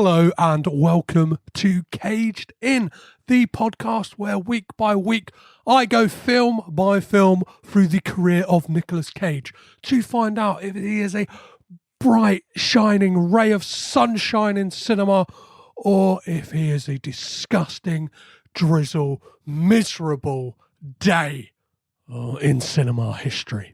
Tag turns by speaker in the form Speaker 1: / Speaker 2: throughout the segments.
Speaker 1: Hello and welcome to Caged In, the podcast where week by week I go film by film through the career of Nicolas Cage to find out if he is a bright, shining ray of sunshine in cinema or if he is a disgusting, drizzle, miserable day in cinema history.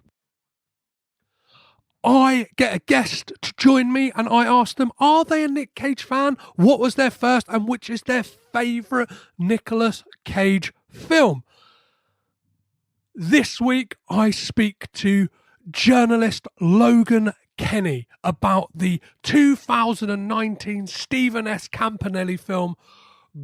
Speaker 1: I get a guest to join me and I ask them, are they a Nic Cage fan? What was their first and which is their favourite Nicolas Cage film? This week I speak to journalist Logan Kenny about the 2019 Stephen S. Campanelli film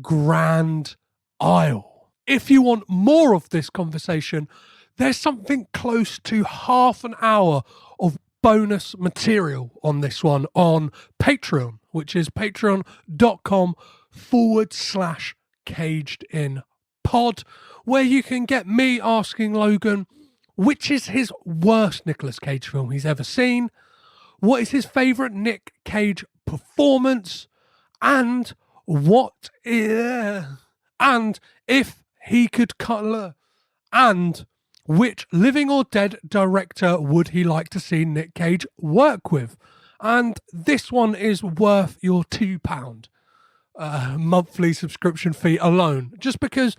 Speaker 1: Grand Isle. If you want more of this conversation, there's something close to half an hour of bonus material on this one on Patreon, which is patreon.com/cagedinpod, where you can get me asking Logan which is his worst Nicolas Cage film he's ever seen, what is his favourite Nic Cage performance, and and if he could colour, and which living or dead director would he like to see Nic Cage work with? And this one is worth your £2 monthly subscription fee alone, just because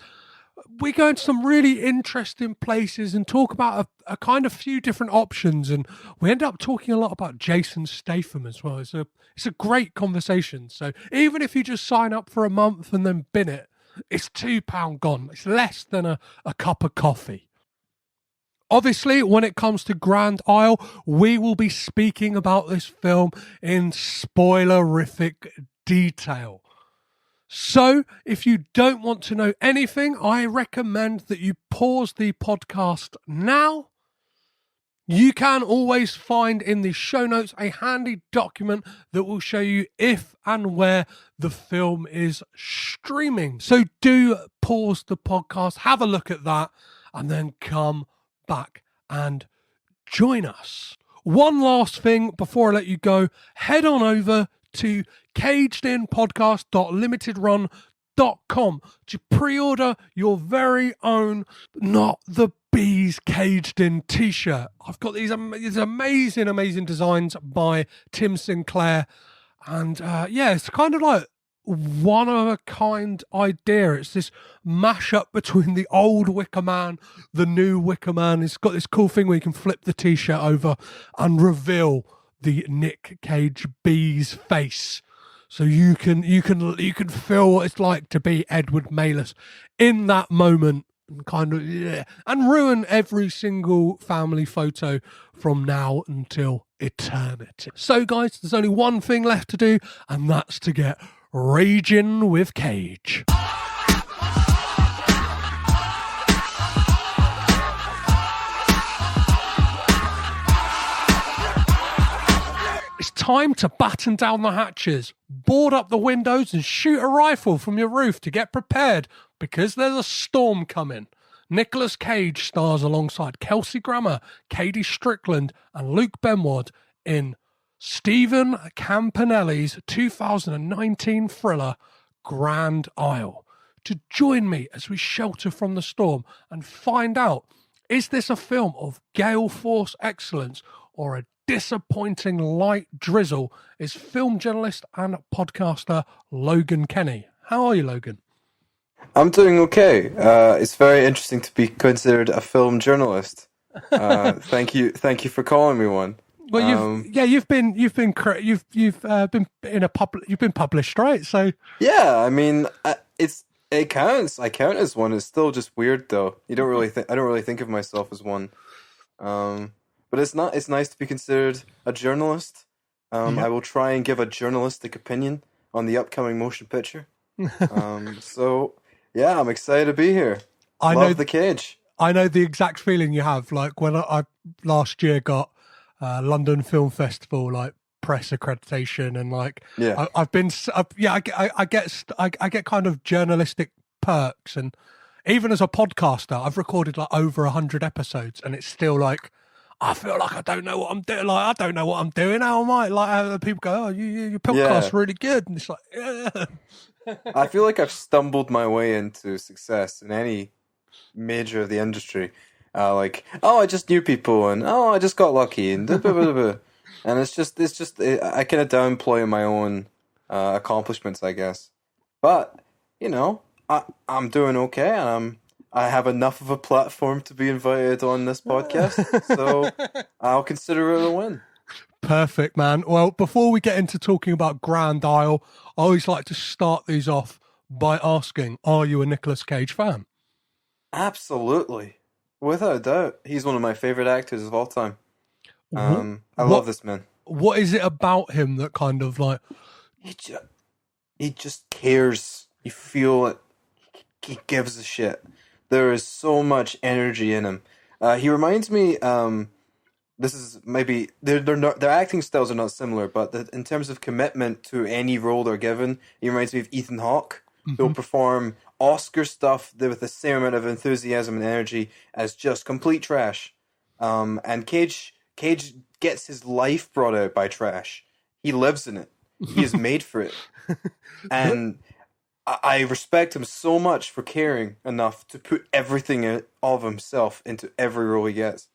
Speaker 1: we go into some really interesting places and talk about a kind of few different options, and we end up talking a lot about Jason Statham as well. It's a great conversation. So even if you just sign up for a month and then bin it, it's £2 gone. It's less than a cup of coffee. Obviously, when it comes to Grand Isle, we will be speaking about this film in spoilerific detail. So, if you don't want to know anything, I recommend that you pause the podcast now. You can always find in the show notes a handy document that will show you if and where the film is streaming. So do pause the podcast, have a look at that, and then come back and join us. One last thing before I let you go, head on over to cagedinpodcast.limitedrun.com to pre-order your very own Not the Bees Caged In t-shirt. I've got these amazing designs by Tim Sinclair, and it's kind of like one of a kind idea. It's this mashup between the old Wicker Man, the new Wicker Man. It's got this cool thing where you can flip the t-shirt over and reveal the Nic Cage bee's face, so you can feel what it's like to be Edward Malis in that moment, and and ruin every single family photo from now until eternity. So guys, there's only one thing left to do, and that's to get raging with Cage. It's time to batten down the hatches, board up the windows and shoot a rifle from your roof to get prepared, because there's a storm coming. Nicolas Cage stars alongside KELSEY GRAMMER, KaDee Strickland and Luke Benward in Stephen Campanelli's 2019 thriller Grand Isle. To join me as we shelter from the storm and find out, is this a film of gale force excellence or a disappointing light drizzle, is film journalist and podcaster Logan Kenny. How are you, Logan?
Speaker 2: I'm doing okay. It's very interesting to be considered a film journalist. Thank you for calling me one.
Speaker 1: Well, you've been published, right? So
Speaker 2: yeah, I mean, it counts. I count as one. It's still just weird, though. I don't really think of myself as one. But it's nice to be considered a journalist. I will try and give a journalistic opinion on the upcoming motion picture. So yeah, I'm excited to be here. I know the Cage.
Speaker 1: I know the exact feeling you have. Like when I last year got London Film Festival like press accreditation, and like I get kind of journalistic perks, and even as a podcaster, I've recorded like over 100 episodes, and it's still like I feel like I don't know what I'm doing. Like, I don't know what I'm doing. How am I? Like, people go, oh, your podcast's really good. And it's like, yeah.
Speaker 2: I feel like I've stumbled my way into success in any major of the industry. Like, oh, I just knew people, and oh, I just got lucky, and blah, blah, blah, blah. And it's just I kind of downplay my own accomplishments, I guess. But I'm doing okay, and I have enough of a platform to be invited on this podcast, so I'll consider it a win.
Speaker 1: Perfect, man. Well, before we get into talking about Grand Isle, I always like to start these off by asking, are you a Nicolas Cage fan?
Speaker 2: Absolutely. Without a doubt. He's one of my favorite actors of all time. I love this man.
Speaker 1: What is it about him that kind of like...
Speaker 2: He just cares. You feel it. He gives a shit. There is so much energy in him. He reminds me... this is maybe their acting styles are not similar, but in terms of commitment to any role they're given, he reminds me of Ethan Hawke, who'll perform Oscar stuff with the same amount of enthusiasm and energy as just complete trash. And Cage gets his life brought out by trash. He lives in it. He is made for it, and I respect him so much for caring enough to put everything of himself into every role he gets.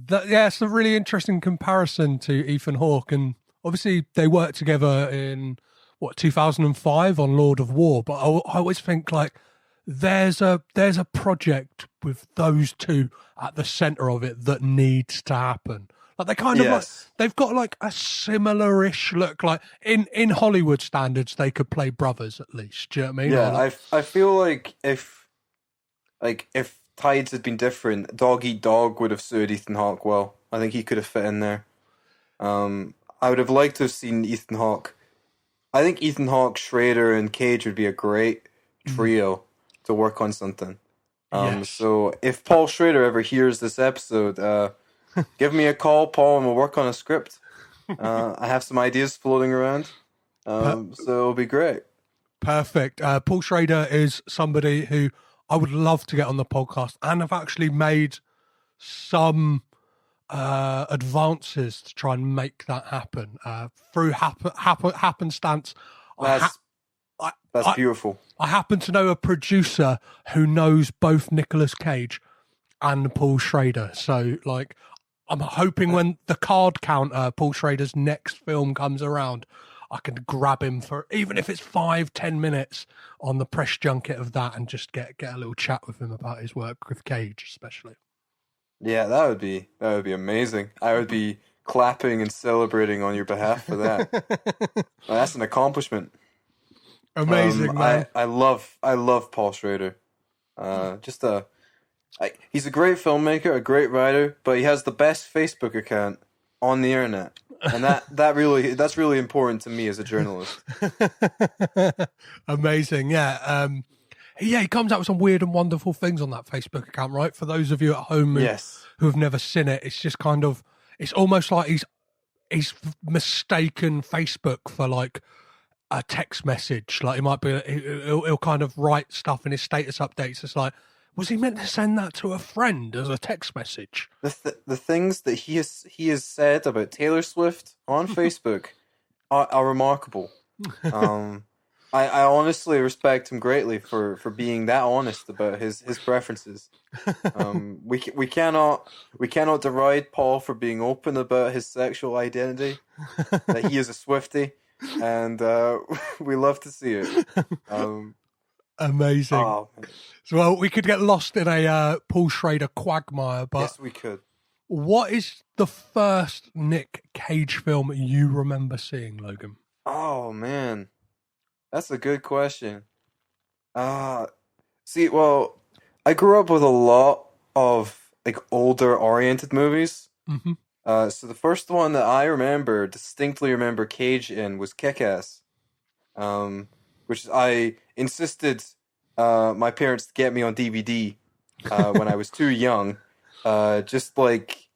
Speaker 1: It's a really interesting comparison to Ethan Hawke, and obviously they worked together in 2005 on Lord of War. But I always think like there's a project with those two at the center of it that needs to happen. Like they kind of like they've got like a similar-ish look. Like in Hollywood standards, they could play brothers at least. Do you know what I mean?
Speaker 2: Yeah, I feel like if tides had been different, Dog Eat Dog would have suited Ethan Hawke well. I think he could have fit in there. I would have liked to have seen Ethan Hawke. I think Ethan Hawke, Schrader, and Cage would be a great trio to work on something. So if Paul Schrader ever hears this episode, give me a call, Paul, and we'll work on a script. I have some ideas floating around, so it'll be great.
Speaker 1: Perfect. Paul Schrader is somebody who I would love to get on the podcast, and I've actually made some advances to try and make that happen through happenstance.
Speaker 2: That's beautiful.
Speaker 1: I happen to know a producer who knows both Nicolas Cage and Paul Schrader. So, like, I'm hoping when the card counter, Paul Schrader's next film comes around, I can grab him for, even if it's 5-10 minutes on the press junket of that, and just get a little chat with him about his work with Cage, especially.
Speaker 2: Yeah, that would be amazing. I would be clapping and celebrating on your behalf for that. Well, that's an accomplishment.
Speaker 1: Amazing, man.
Speaker 2: I love Paul Schrader. He's a great filmmaker, a great writer, but he has the best Facebook account on the internet. And that's really important to me as a journalist.
Speaker 1: Amazing, yeah. He comes out with some weird and wonderful things on that Facebook account, right? For those of you at home who have never seen it, it's just kind of, it's almost like he's mistaken Facebook for like a text message. Like he'll kind of write stuff in his status updates. It's like, was he meant to send that to a friend as a text message?
Speaker 2: The things that he has said about Taylor Swift on Facebook are remarkable. I honestly respect him greatly for being that honest about his preferences. We cannot deride Paul for being open about his sexual identity, that he is a Swiftie, and we love to see it.
Speaker 1: Amazing.
Speaker 2: Oh,
Speaker 1: so, well, we could get lost in a Paul Schrader quagmire, but
Speaker 2: yes, we could.
Speaker 1: What is the first Nic Cage film you remember seeing, Logan?
Speaker 2: Oh man, that's a good question. Well, I grew up with a lot of like older oriented movies. Mm-hmm. So the first one that I distinctly remember Cage in was Kick-Ass, which I insisted my parents to get me on DVD when I was too young, just like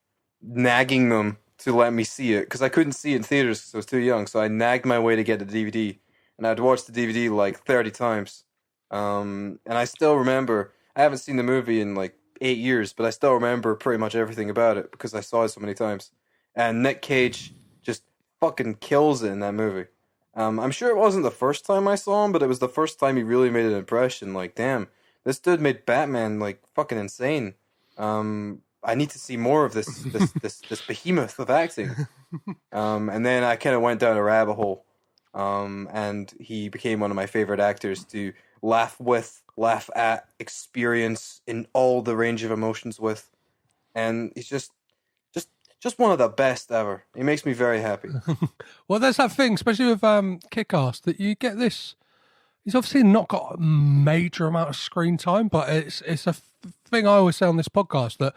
Speaker 2: nagging them to let me see it, because I couldn't see it in theaters because I was too young, so I nagged my way to get the DVD, and I'd watch the DVD like 30 times. And I still remember, I haven't seen the movie in like 8 years, but I still remember pretty much everything about it because I saw it so many times. And Nic Cage just fucking kills it in that movie. I'm sure it wasn't the first time I saw him, but it was the first time he really made an impression. Like, damn, this dude made Batman like fucking insane. I need to see more of this behemoth of acting. And then I kind of went down a rabbit hole. And he became one of my favorite actors to laugh with, laugh at, experience in all the range of emotions with. And he's just one of the best ever. He makes me very happy.
Speaker 1: Well, there's that thing, especially with Kick-Ass, that you get this. He's obviously not got a major amount of screen time, but it's a thing I always say on this podcast, that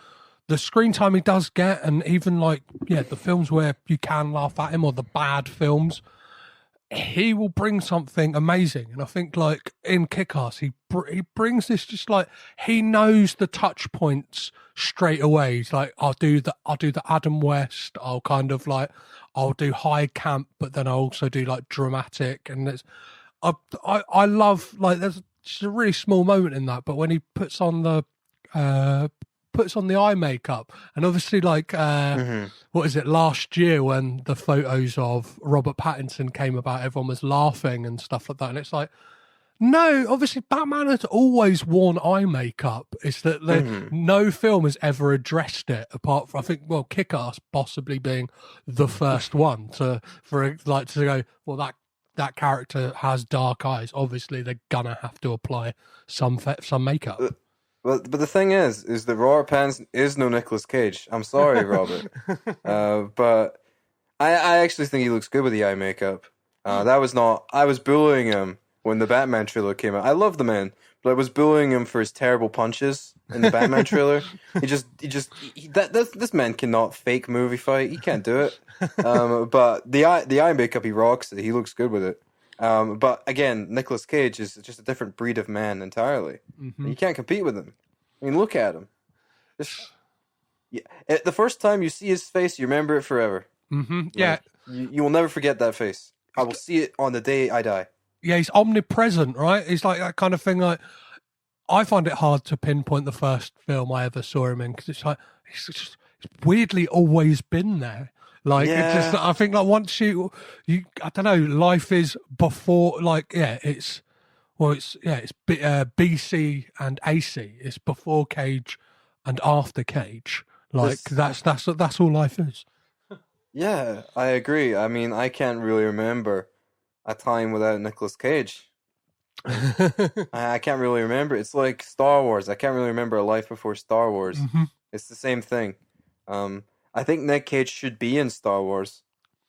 Speaker 1: the screen time he does get, and even like, the films where you can laugh at him, or the bad films, he will bring something amazing. And I think like in Kick-Ass, he brings this, just like, he knows the touch points straight away. He's like, I'll do the Adam West, I'll do high camp, but then I also do like dramatic. And it's I love, like, there's just a really small moment in that, but when he puts on the eye makeup, and obviously like what is it, last year when the photos of Robert Pattinson came about, everyone was laughing and stuff like that, and it's like, no, obviously Batman has always worn eye makeup. It's that no film has ever addressed it, apart from, I think, well, Kick-Ass possibly being the first one to go, well, that character has dark eyes, obviously they're gonna have to apply some makeup.
Speaker 2: But the thing is that Robert Pattinson is no Nicolas Cage. I'm sorry, Robert. But I actually think he looks good with the eye makeup. I was bullying him when the Batman trailer came out. I love the man, but I was bullying him for his terrible punches in the Batman trailer. This man cannot fake movie fight. He can't do it. But the eye makeup, he rocks it. He looks good with it. But again, Nicolas Cage is just a different breed of man entirely. You can't compete with him. I mean, look at him. The first time you see his face, you remember it forever.
Speaker 1: Yeah,
Speaker 2: you will never forget that face. I will see it on the day I die.
Speaker 1: Yeah, he's omnipresent, right? He's like that kind of thing. Like, I find it hard to pinpoint the first film I ever saw him in, because it's like he's weirdly always been there. Like, it's just, I think, like, once you I don't know, life is before, like, it's BC and AC. It's before Cage and after Cage. Like, that's all life is.
Speaker 2: Yeah, I agree. I mean, I can't really remember a time without Nicolas Cage. I can't really remember. It's like Star Wars. I can't really remember a life before Star Wars. It's the same thing. I think Nic Cage should be in Star Wars.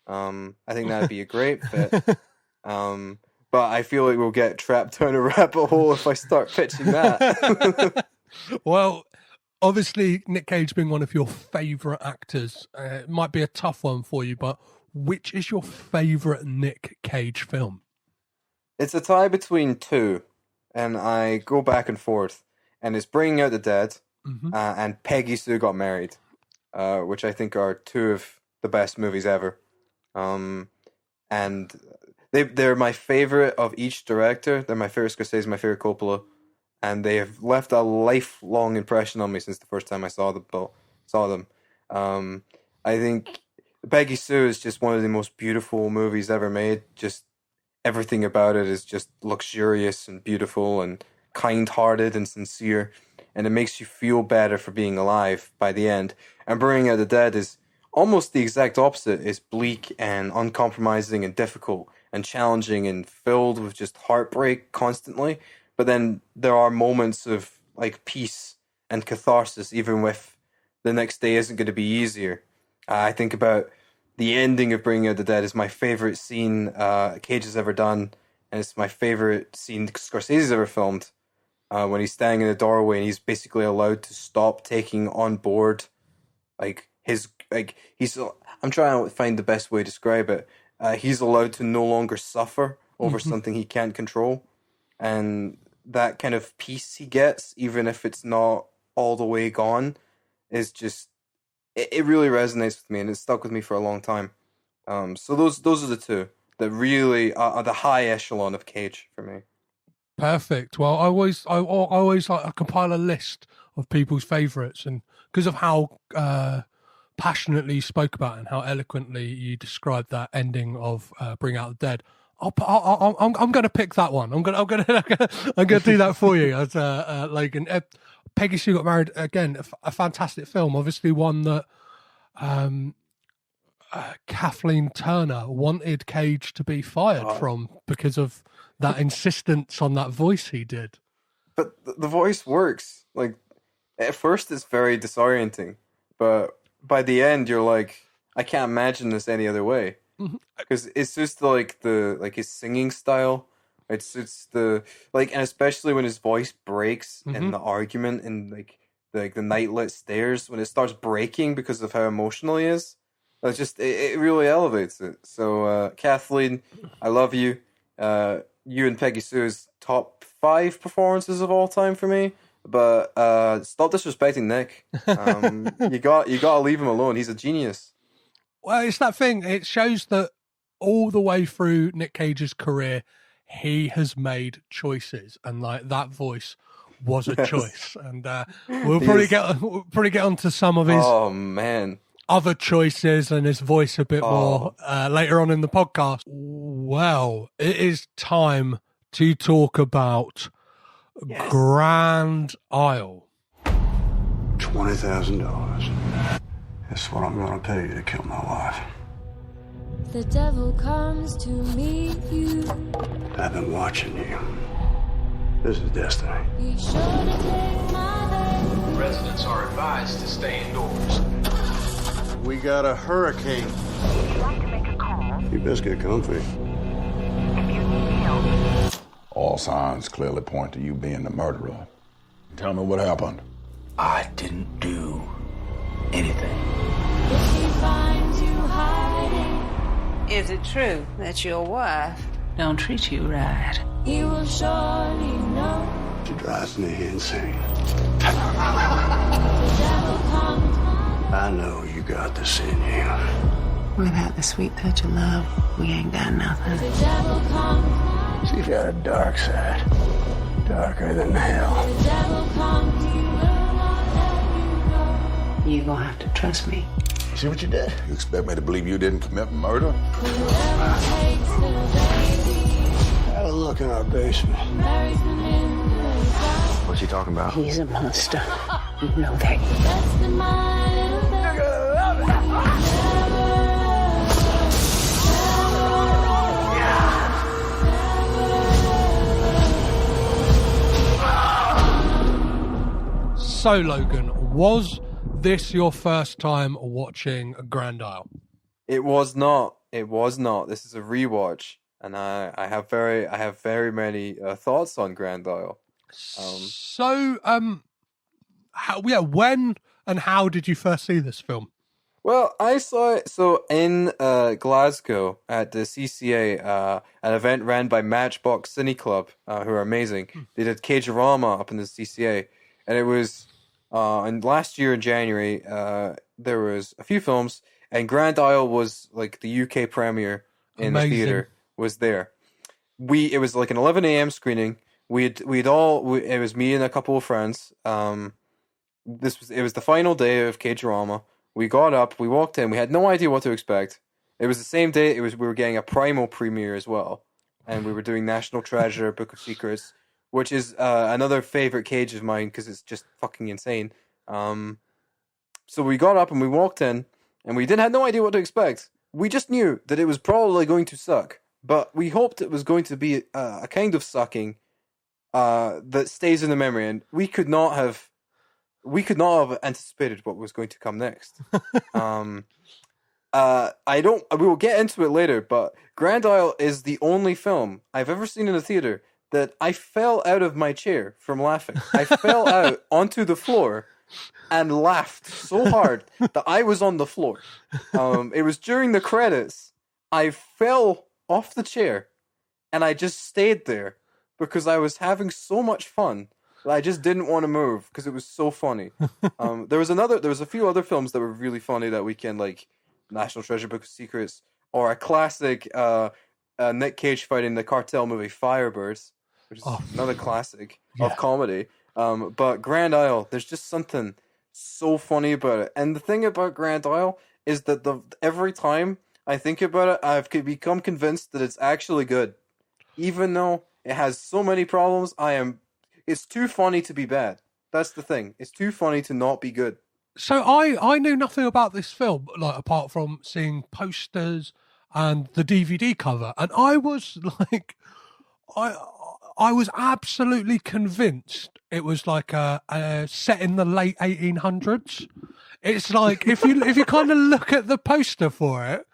Speaker 2: I think that'd be a great fit. But I feel like we'll get trapped down a rabbit hole if I start pitching that.
Speaker 1: Well, obviously, Nic Cage being one of your favourite actors, it might be a tough one for you, but which is your favourite Nic Cage film?
Speaker 2: It's a tie between two, and I go back and forth. And it's Bringing Out the Dead and Peggy Sue Got Married, which I think are two of the best movies ever. And they're my favourite of each director. They're my favourite Scorsese, my favourite Coppola. And they have left a lifelong impression on me since the first time I saw them. I think Peggy Sue is just one of the most beautiful movies ever made. Just everything about it is just luxurious and beautiful and kind-hearted and sincere, and it makes you feel better for being alive by the end. And Bringing Out the Dead is almost the exact opposite. It's bleak and uncompromising and difficult and challenging and filled with just heartbreak constantly. But then there are moments of like peace and catharsis, even if the next day isn't going to be easier. I think about the ending of Bringing Out the Dead is my favorite scene Cage has ever done, and it's my favorite scene Scorsese's ever filmed. When he's standing in the doorway and he's basically allowed to stop taking on board, I'm trying to find the best way to describe it. He's allowed to no longer suffer over something he can't control, and that kind of peace he gets, even if it's not all the way gone, is just, it really resonates with me, and it's stuck with me for a long time. So those are the two that really are the high echelon of Cage for me.
Speaker 1: Perfect. Well, I always compile a list of people's favourites, and because of how passionately you spoke about it and how eloquently you described that ending of Bring Out the Dead. I'm going to pick that one. I'm going to do that for you as Logan. Peggy Sue Got Married, again, a fantastic film. Obviously, one that Kathleen Turner wanted Cage to be fired from because of that insistence on that voice he did.
Speaker 2: But the voice works. Like, at first, it's very disorienting, but by the end, you're like, I can't imagine this any other way. Because it's just like his singing style. It's the like, and especially when his voice breaks in the argument and like the night lit stairs, when it starts breaking because of how emotional he is. It's just it really elevates it. So Kathleen, I love you. You and Peggy Sue's top 5 performances of all time for me. But stop disrespecting Nick. You gotta leave him alone. He's a genius.
Speaker 1: Well, it's that thing. It shows that all the way through Nic Cage's career, he has made choices, and like that voice was a choice. And we'll probably get onto some of his other choices and his voice a bit more later on in the podcast. Well, it is time to talk about Grand Isle.
Speaker 3: $20,000. That's what I'm going to pay you to kill my wife.
Speaker 4: The devil comes to meet you.
Speaker 3: I've been watching you. This is destiny.
Speaker 4: Be sure to take my hand.
Speaker 5: Residents are advised to stay indoors.
Speaker 6: We got a hurricane.
Speaker 7: Would you like to make a call?
Speaker 3: You best get comfy.
Speaker 7: If you need help.
Speaker 8: All signs clearly point to you being the murderer. Tell me what happened.
Speaker 5: I didn't do anything.
Speaker 4: If he finds you hiding,
Speaker 9: Is it true that your wife don't treat you right?
Speaker 4: he will surely know.
Speaker 3: She drives me insane.
Speaker 4: The devil comes
Speaker 3: I know you got this in you.
Speaker 9: Without the sweet touch of love, we ain't got nothing.
Speaker 4: The devil comes.
Speaker 3: She's got a dark side. Darker than hell.
Speaker 4: The devil comes. He will not let you go.
Speaker 9: You gonna have to trust me.
Speaker 8: See what you did? You expect me to believe you didn't commit murder?
Speaker 4: Whoever takes the baby,
Speaker 3: Have a look in our basement.
Speaker 4: marries him in the dark.
Speaker 6: What's he talking about?
Speaker 9: He's a monster. You know that.
Speaker 4: That's the my little baby.
Speaker 1: So, Logan, was this your first time watching Grand Isle?
Speaker 2: It was not. It was not. This is a rewatch, and I have very many thoughts on Grand Isle.
Speaker 1: When and how did you first see this film?
Speaker 2: Well, I saw it in Glasgow at the CCA, an event ran by Matchbox Cine Club, who are amazing. They did Cagerama up in the CCA, and it was and last year in January. There was a few films, and Grand Isle was like the UK premiere in the theater. Was there? It was like an 11 a.m. screening. It was me and a couple of friends. It was the final day of Cagerama. We got up, we walked in, we had no idea what to expect. It was the same day. We were getting a Primal premiere as well, and we were doing National Treasure, Book of Secrets, which is another favorite Cage of mine because it's just fucking insane. So we got up and we walked in, and we had no idea what to expect. We just knew that it was probably going to suck, but we hoped it was going to be a kind of sucking that stays in the memory, and we could not have anticipated what was going to come next. We will get into it later, but Grand Isle is the only film I've ever seen in a theater that I fell out of my chair from laughing. I fell out onto the floor and laughed so hard that I was on the floor. It was during the credits. I fell off the chair and I just stayed there because I was having so much fun. I just didn't want to move because it was so funny. There was a few other films that were really funny that weekend, like National Treasure, Book of Secrets, or a classic Nic Cage fighting the cartel movie Firebirds, which is another classic of comedy. But Grand Isle, there's just something so funny about it. And the thing about Grand Isle is that every time I think about it, I've become convinced that it's actually good. Even though it has so many problems, it's too funny to be bad. That's the thing. It's too funny to not be good.
Speaker 1: So I knew nothing about this film, like apart from seeing posters and the DVD cover, and I was like, I was absolutely convinced it was like a set in the late 1800s. It's like if you kind of look at the poster for it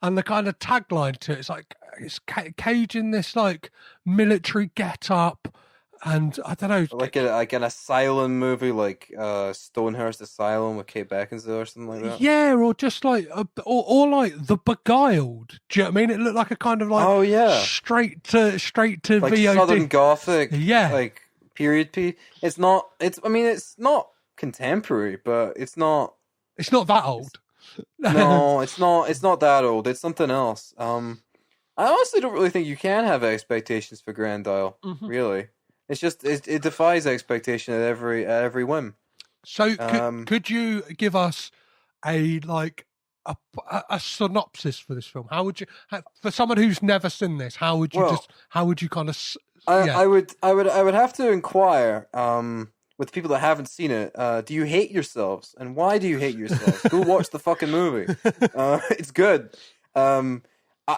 Speaker 1: and the kind of tagline to it, it's like it's Cage in this like military get-up. And I don't know,
Speaker 2: like an asylum movie, like Stonehurst Asylum with Kate Beckinsale or something like that.
Speaker 1: Yeah, or just like, or like The Beguiled. Do you know what I mean? It looked like a kind of like, straight to
Speaker 2: like
Speaker 1: VOD,
Speaker 2: Southern Gothic,
Speaker 1: yeah,
Speaker 2: like period piece. It's not contemporary, but it's not
Speaker 1: that old.
Speaker 2: No, it's not that old. It's something else. I honestly don't really think you can have expectations for Grand Isle. Really. It's just it defies expectation at every whim.
Speaker 1: So could you give us a synopsis for this film? How would you, for someone who's never seen this, how would you kind of?
Speaker 2: I would have to inquire with people that haven't seen it. Do you hate yourselves, and why do you hate yourselves? Go watch the fucking movie. It's good.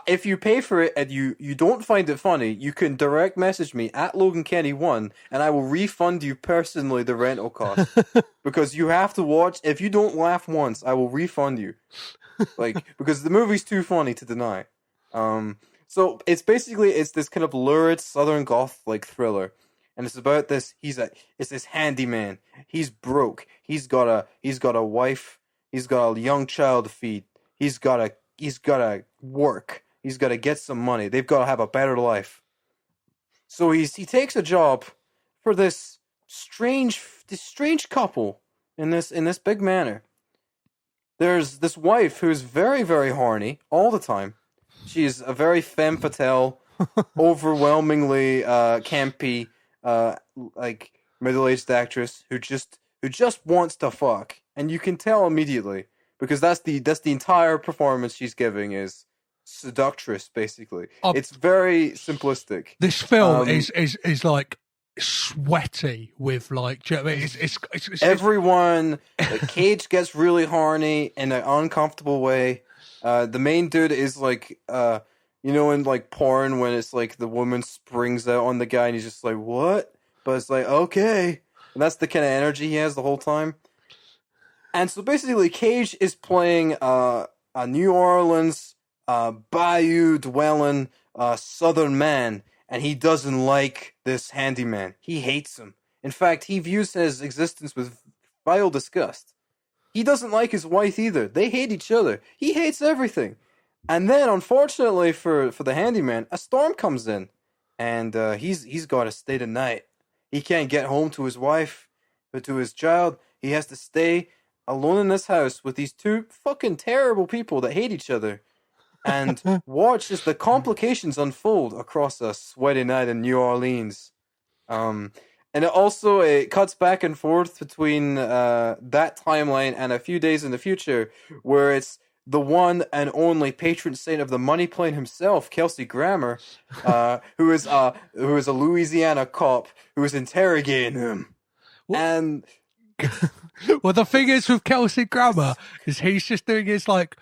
Speaker 2: If you pay for it and you don't find it funny, you can direct message me at Logan Kenny 1, and I will refund you personally the rental cost. Because you have to watch. If you don't laugh once, I will refund you. Because the movie's too funny to deny. So it's this kind of lurid Southern goth like thriller, and it's about this. It's this handyman. He's broke. He's got a wife. He's got a young child to feed. He's got to work. He's got to get some money. They've got to have a better life. So he takes a job for this strange couple in this big manor. There's this wife who's very, very horny all the time. She's a very femme fatale, overwhelmingly campy, like middle-aged actress who just wants to fuck, and you can tell immediately. Because that's the entire performance she's giving is seductress, basically. It's very simplistic.
Speaker 1: This film is like sweaty with like. Do you know what I mean? It's
Speaker 2: everyone. Cage gets really horny in an uncomfortable way. The main dude is like, in like porn when it's like the woman springs out on the guy and he's just like, what? But it's like, okay, and that's the kind of energy he has the whole time. And so basically, Cage is playing a New Orleans bayou-dwelling Southern man, and he doesn't like this handyman. He hates him. In fact, he views his existence with vile disgust. He doesn't like his wife either. They hate each other. He hates everything. And then, unfortunately for the handyman, a storm comes in, and he's got to stay the night. He can't get home to his wife, but to his child, he has to stay alone in this house with these two fucking terrible people that hate each other, and watch as the complications unfold across a sweaty night in New Orleans. And it cuts back and forth between that timeline and a few days in the future, where it's the one and only patron saint of the money plane himself, Kelsey Grammer, who is a Louisiana cop who is interrogating him. What? And
Speaker 1: well, the thing is with Kelsey Grammer is he's just doing his like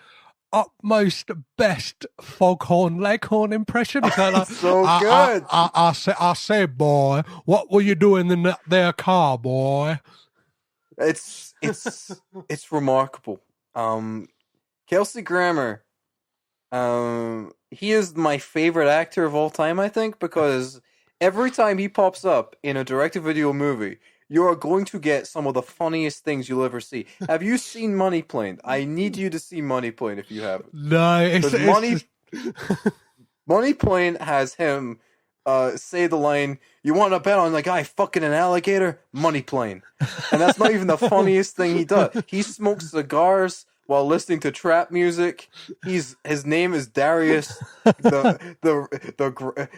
Speaker 1: utmost best foghorn leghorn impression. Like,
Speaker 2: so good.
Speaker 1: I say, boy, what were you doing in their car, boy?
Speaker 2: It's remarkable. Kelsey Grammer, he is my favorite actor of all time, I think, because every time he pops up in a direct-to-video movie, you are going to get some of the funniest things you'll ever see. Have you seen Money Plane? I need you to see Money Plane if you haven't.
Speaker 1: No,
Speaker 2: Money Plane has him say the line, "You want to bet on the guy fucking an alligator? Money Plane." And that's not even the funniest thing he does. He smokes cigars while listening to trap music. His name is Darius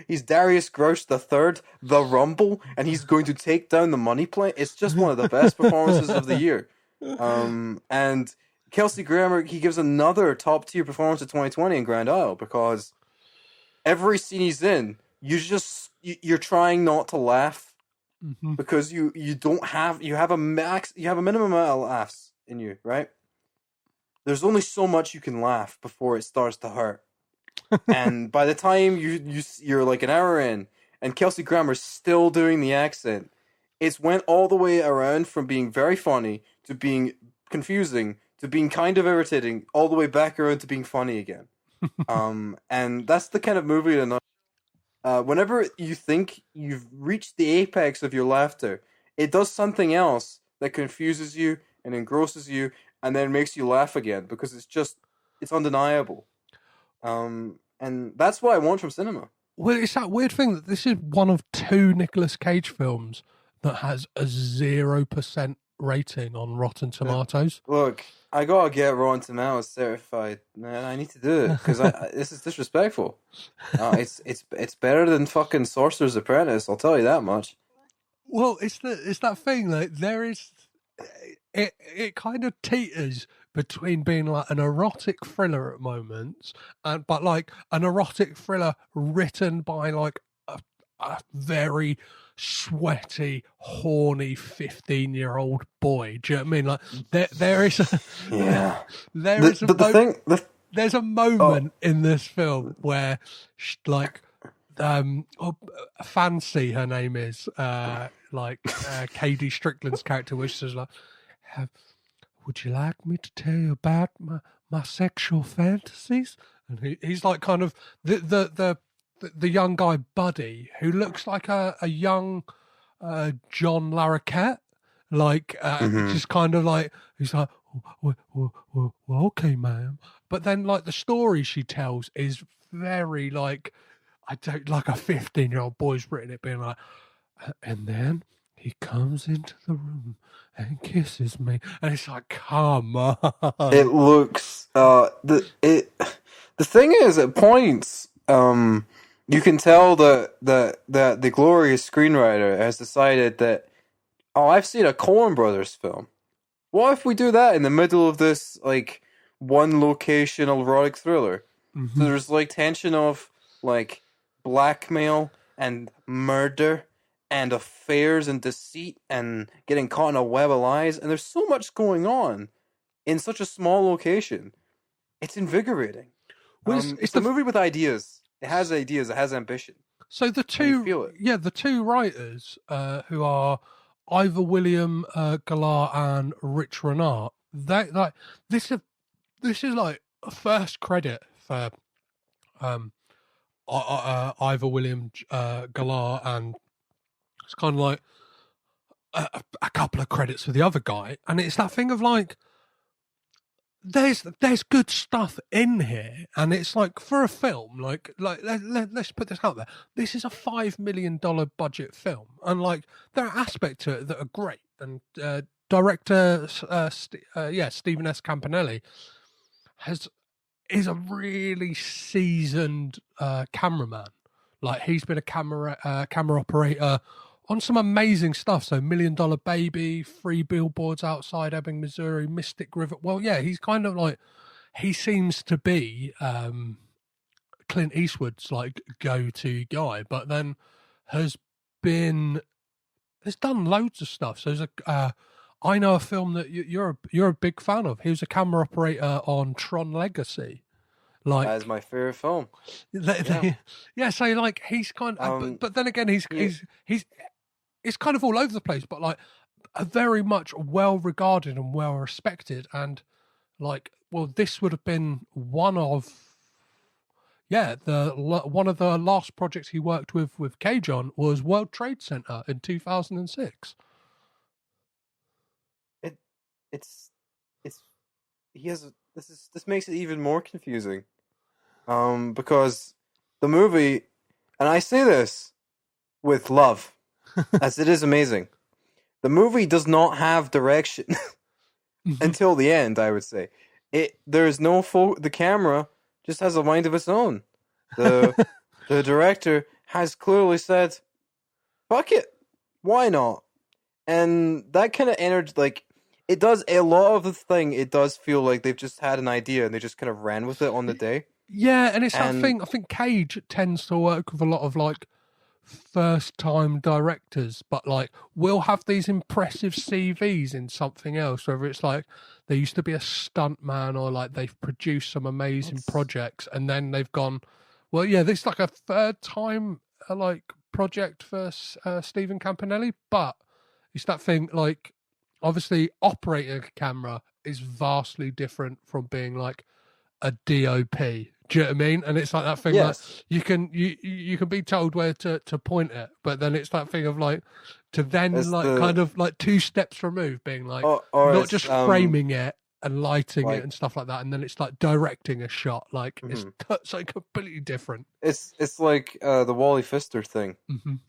Speaker 2: he's Darius Grouch the Third, the Rumble, and he's going to take down the money plane. It's just one of the best performances of the year. And Kelsey Grammer, he gives another top tier performance of 2020 in Grand Isle, because every scene he's in, you're trying not to laugh.
Speaker 1: Mm-hmm.
Speaker 2: Because you have a minimum amount of laughs in you, right? There's only so much you can laugh before it starts to hurt. And by the time you're like an hour in and Kelsey Grammer's still doing the accent, it's went all the way around from being very funny to being confusing to being kind of irritating, all the way back around to being funny again. And that's the kind of movie that whenever you think you've reached the apex of your laughter, it does something else that confuses you and engrosses you and then makes you laugh again, because it's undeniable. And that's what I want from cinema.
Speaker 1: Well, it's that weird thing that this is one of 2 Nicolas Cage films that has a 0% rating on Rotten Tomatoes.
Speaker 2: Look, I gotta get Rotten Tomatoes certified, man. I need to do it, because this is disrespectful. It's better than fucking Sorcerer's Apprentice, I'll tell you that much.
Speaker 1: Well, it's that thing, like, there is... It kind of teeters between being like an erotic thriller at moments, but like an erotic thriller written by like a very sweaty, horny 15-year-old boy. Do you know what I mean? Like there is a there's a moment in this film where like Fancy, her name is KaDee Strickland's character, which is like, would you like me to tell you about my sexual fantasies? And he's like kind of the young guy Buddy, who looks like a young John Larroquette, like just kind of like, he's like, well, okay, ma'am. But then like the story she tells is very like, I don't like a 15-year-old boy's written it, being like, and then he comes into the room and kisses me, and it's like, come on.
Speaker 2: It looks the thing is, at points you can tell that the glorious screenwriter has decided that, I've seen a Coen Brothers film. What if we do that in the middle of this like one location erotic thriller? Mm-hmm. So there's like tension of like blackmail and murder and affairs and deceit and getting caught in a web of lies, and there's so much going on in such a small location. It's invigorating. Well, it's a movie with ideas. It has ideas. It has ambition.
Speaker 1: So the two writers who are Ivor William Galar and Rich Renard, this is like a first credit for Ivor William Galar, and it's kind of like a couple of credits for the other guy, and it's that thing of like, there's good stuff in here, and it's like, for a film, like let's put this out there. This is a $5 million budget film, and like there are aspects to it that are great. And director Stephen S. Campanelli is a really seasoned cameraman. Like, he's been a camera operator on some amazing stuff. So $1 Million Baby, 3 Billboards Outside Ebbing, Missouri, Mystic River. Well, yeah, he's kind of like, he seems to be Clint Eastwood's like go-to guy, but then has done loads of stuff. So there's I know a film that you're a big fan of. He was a camera operator on Tron Legacy. Like,
Speaker 2: that is my favorite film.
Speaker 1: Yeah, so like he's kind of, but then again he's it's kind of all over the place, but like a very much well regarded and well respected, and like, well, this would have been one of the last projects he worked with Cage on was World Trade Center in 2006.
Speaker 2: This makes it even more confusing, because the movie, and I say this with love, as it is amazing, the movie does not have direction until the end. I would say there's no the camera just has a mind of its own. The director has clearly said, "Fuck it, why not?" And that kind of energy, like it does a lot of the thing. It does feel like they've just had an idea and they just kind of ran with it on the day.
Speaker 1: Yeah, and it's that thing. I think Cage tends to work with a lot of like first-time directors, but like will have these impressive CVs in something else. Whether it's like they used to be a stuntman or like they've produced some amazing projects, and then they've gone, well, yeah, this is like a third-time like project for Stephen Campanelli, but it's that thing like obviously operating a camera is vastly different from being like a DOP. Do you know what I mean? And it's like that thing that you can be told where to point it, but then it's that thing of like to then it's like kind of like 2 steps removed, being like not just framing it and lighting it and stuff like that, and then it's like directing a shot. Like it's like completely different.
Speaker 2: It's like the Wally Pfister thing.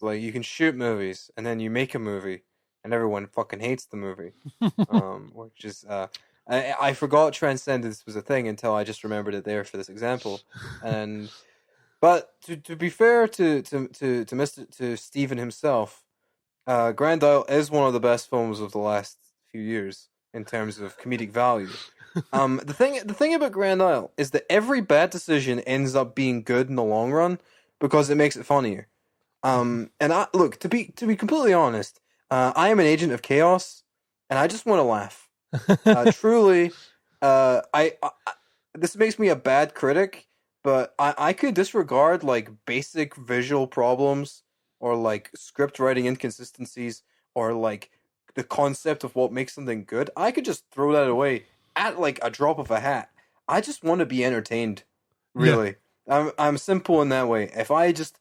Speaker 2: Like you can shoot movies and then you make a movie and everyone fucking hates the movie, which is. I forgot Transcendence was a thing until I just remembered it there for this example, but to be fair to Stephen himself, Grand Isle is one of the best films of the last few years in terms of comedic value. The thing about Grand Isle is that every bad decision ends up being good in the long run because it makes it funnier. And look, to be completely honest, I am an agent of chaos, and I just want to laugh. Truly, this makes me a bad critic, but I could disregard like basic visual problems or like script writing inconsistencies or like the concept of what makes something good. I could just throw that away at like a drop of a hat. I just want to be entertained. Really, I'm simple in that way. If I just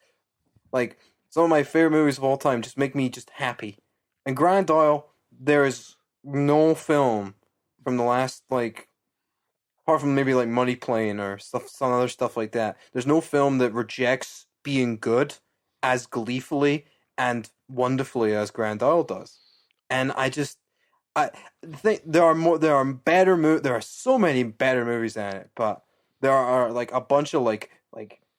Speaker 2: like some of my favorite movies of all time, just make me just happy. And Grand Isle, there is no film from the last, like, apart from maybe like Money Plane or some other stuff like that, there's no film that rejects being good as gleefully and wonderfully as Grand Isle does. And I think there are so many better movies than it, but there are like a bunch of like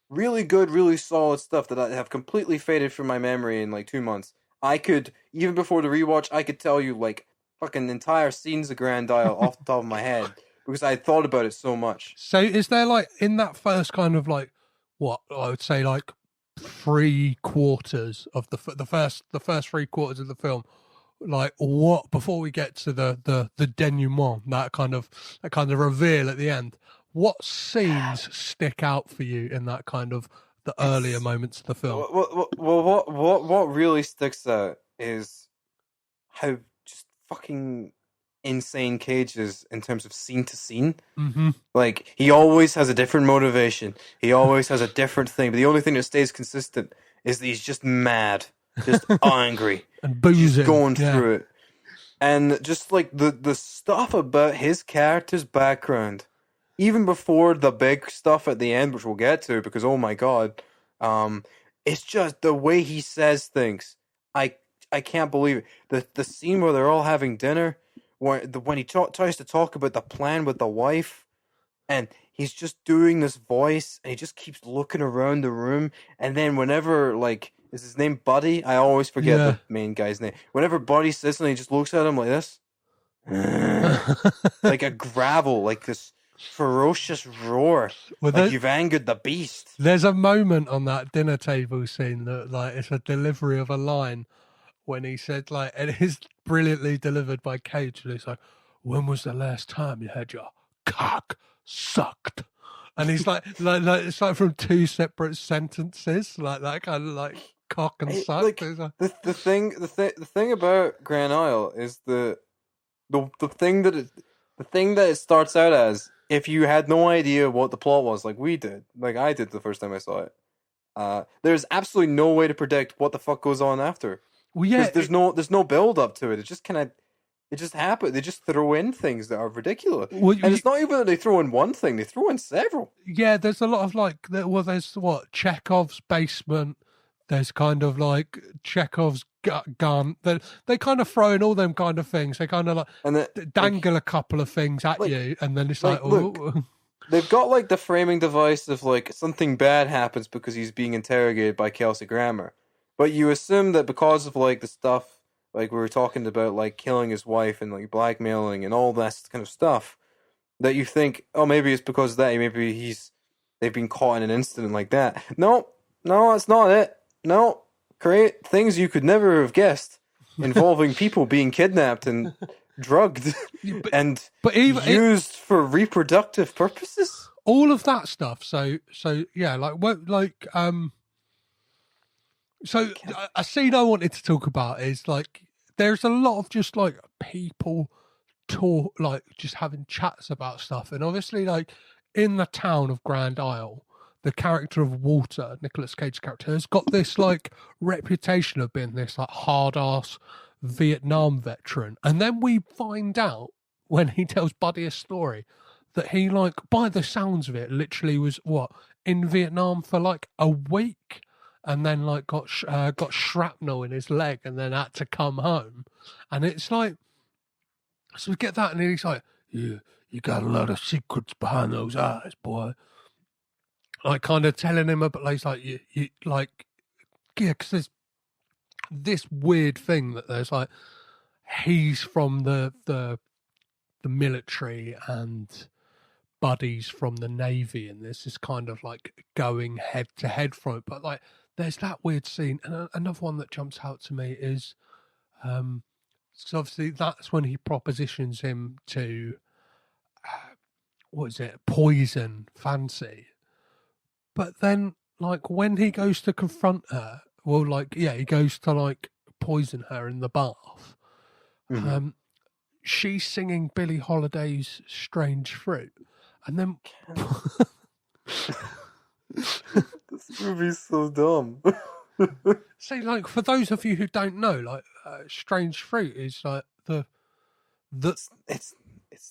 Speaker 2: really good, really solid stuff that have completely faded from my memory in like 2 months. I could, even before the rewatch, I could tell you like fucking entire scenes of Grand Isle off the top of my head because I thought about it so much.
Speaker 1: So is there like in that first kind of like what I would say like 3/4 of the first 3/4 of the film, like what before we get to the denouement, that kind of reveal at the end, what scenes stick out for you in that kind of the earlier moments of the film?
Speaker 2: Well, what really sticks out is how just fucking insane Cage is in terms of scene to scene. Like he always has a different motivation. He always has a different thing. But the only thing that stays consistent is that he's just mad, just angry,
Speaker 1: and boozing,
Speaker 2: just going through it. And just like the stuff about his character's background, even before the big stuff at the end, which we'll get to, because oh my god, it's just the way he says things. I can't believe it. The scene where they're all having dinner, when he tries to talk about the plan with the wife, and he's just doing this voice, and he just keeps looking around the room, and then whenever like is his name Buddy? I always forget the main guy's name. Whenever Buddy sits and he just looks at him like this, like a gravel, like this ferocious roar, like you've angered the beast.
Speaker 1: There's a moment on that dinner table scene that like it's a delivery of a line when he said like, and it is brilliantly delivered by Cage, and it's like, when was the last time you had your cock sucked? And he's like it's like from 2 separate sentences, like that kind of like cock and suck.
Speaker 2: Like, the thing about Grand Isle is the thing that it starts out as, if you had no idea what the plot was, like we did, like I did the first time I saw it, there's absolutely no way to predict what the fuck goes on after.
Speaker 1: Well, yeah,
Speaker 2: there's no build up to it. It just happens. They just throw in things that are ridiculous, and it's not even that they throw in one thing; they throw in several. Yeah,
Speaker 1: there's a lot of like, there's what Chekhov's basement. There's kind of like Chekhov's gun. They kind of throw in all them kind of things. They kind of like
Speaker 2: And
Speaker 1: dangle a couple of things at you, and then it's like,
Speaker 2: look,
Speaker 1: oh.
Speaker 2: They've got like the framing device of like something bad happens because he's being interrogated by Kelsey Grammer, but you assume that because of like the stuff like we were talking about, like killing his wife and like blackmailing and all that kind of stuff, that you think, oh, maybe it's because of that. Maybe they've been caught in an incident like that. No, that's not it. No, create things you could never have guessed involving people being kidnapped and drugged but used for reproductive purposes.
Speaker 1: All of that stuff. So yeah, so a scene I wanted to talk about is like there's a lot of just like people talk, like just having chats about stuff, and obviously like in the town of Grand Isle, the character of Walter, Nicolas Cage's character, has got this like reputation of being this like hard ass Vietnam veteran, and then we find out when he tells Buddy a story that he, like, by the sounds of it, literally was in Vietnam for like a week, and then like got shrapnel in his leg, and then had to come home, and it's like, so we get that, and he's like, you got a lot of secrets behind those eyes, boy. Like kind of telling him about, like, he's like, you like, yeah, because there's this weird thing that there's like he's from the military and Buddy's from the Navy, and there's this kind of like going head to head from it. But like there's that weird scene, and another one that jumps out to me is so obviously that's when he propositions him to poison Fancy. But then like when he goes to confront her, well, like, yeah, he goes to like poison her in the bath. Mm-hmm. She's singing Billie Holiday's "Strange Fruit," and then
Speaker 2: this movie's so dumb.
Speaker 1: See, like, for those of you who don't know, like, "Strange Fruit" is like the
Speaker 2: it's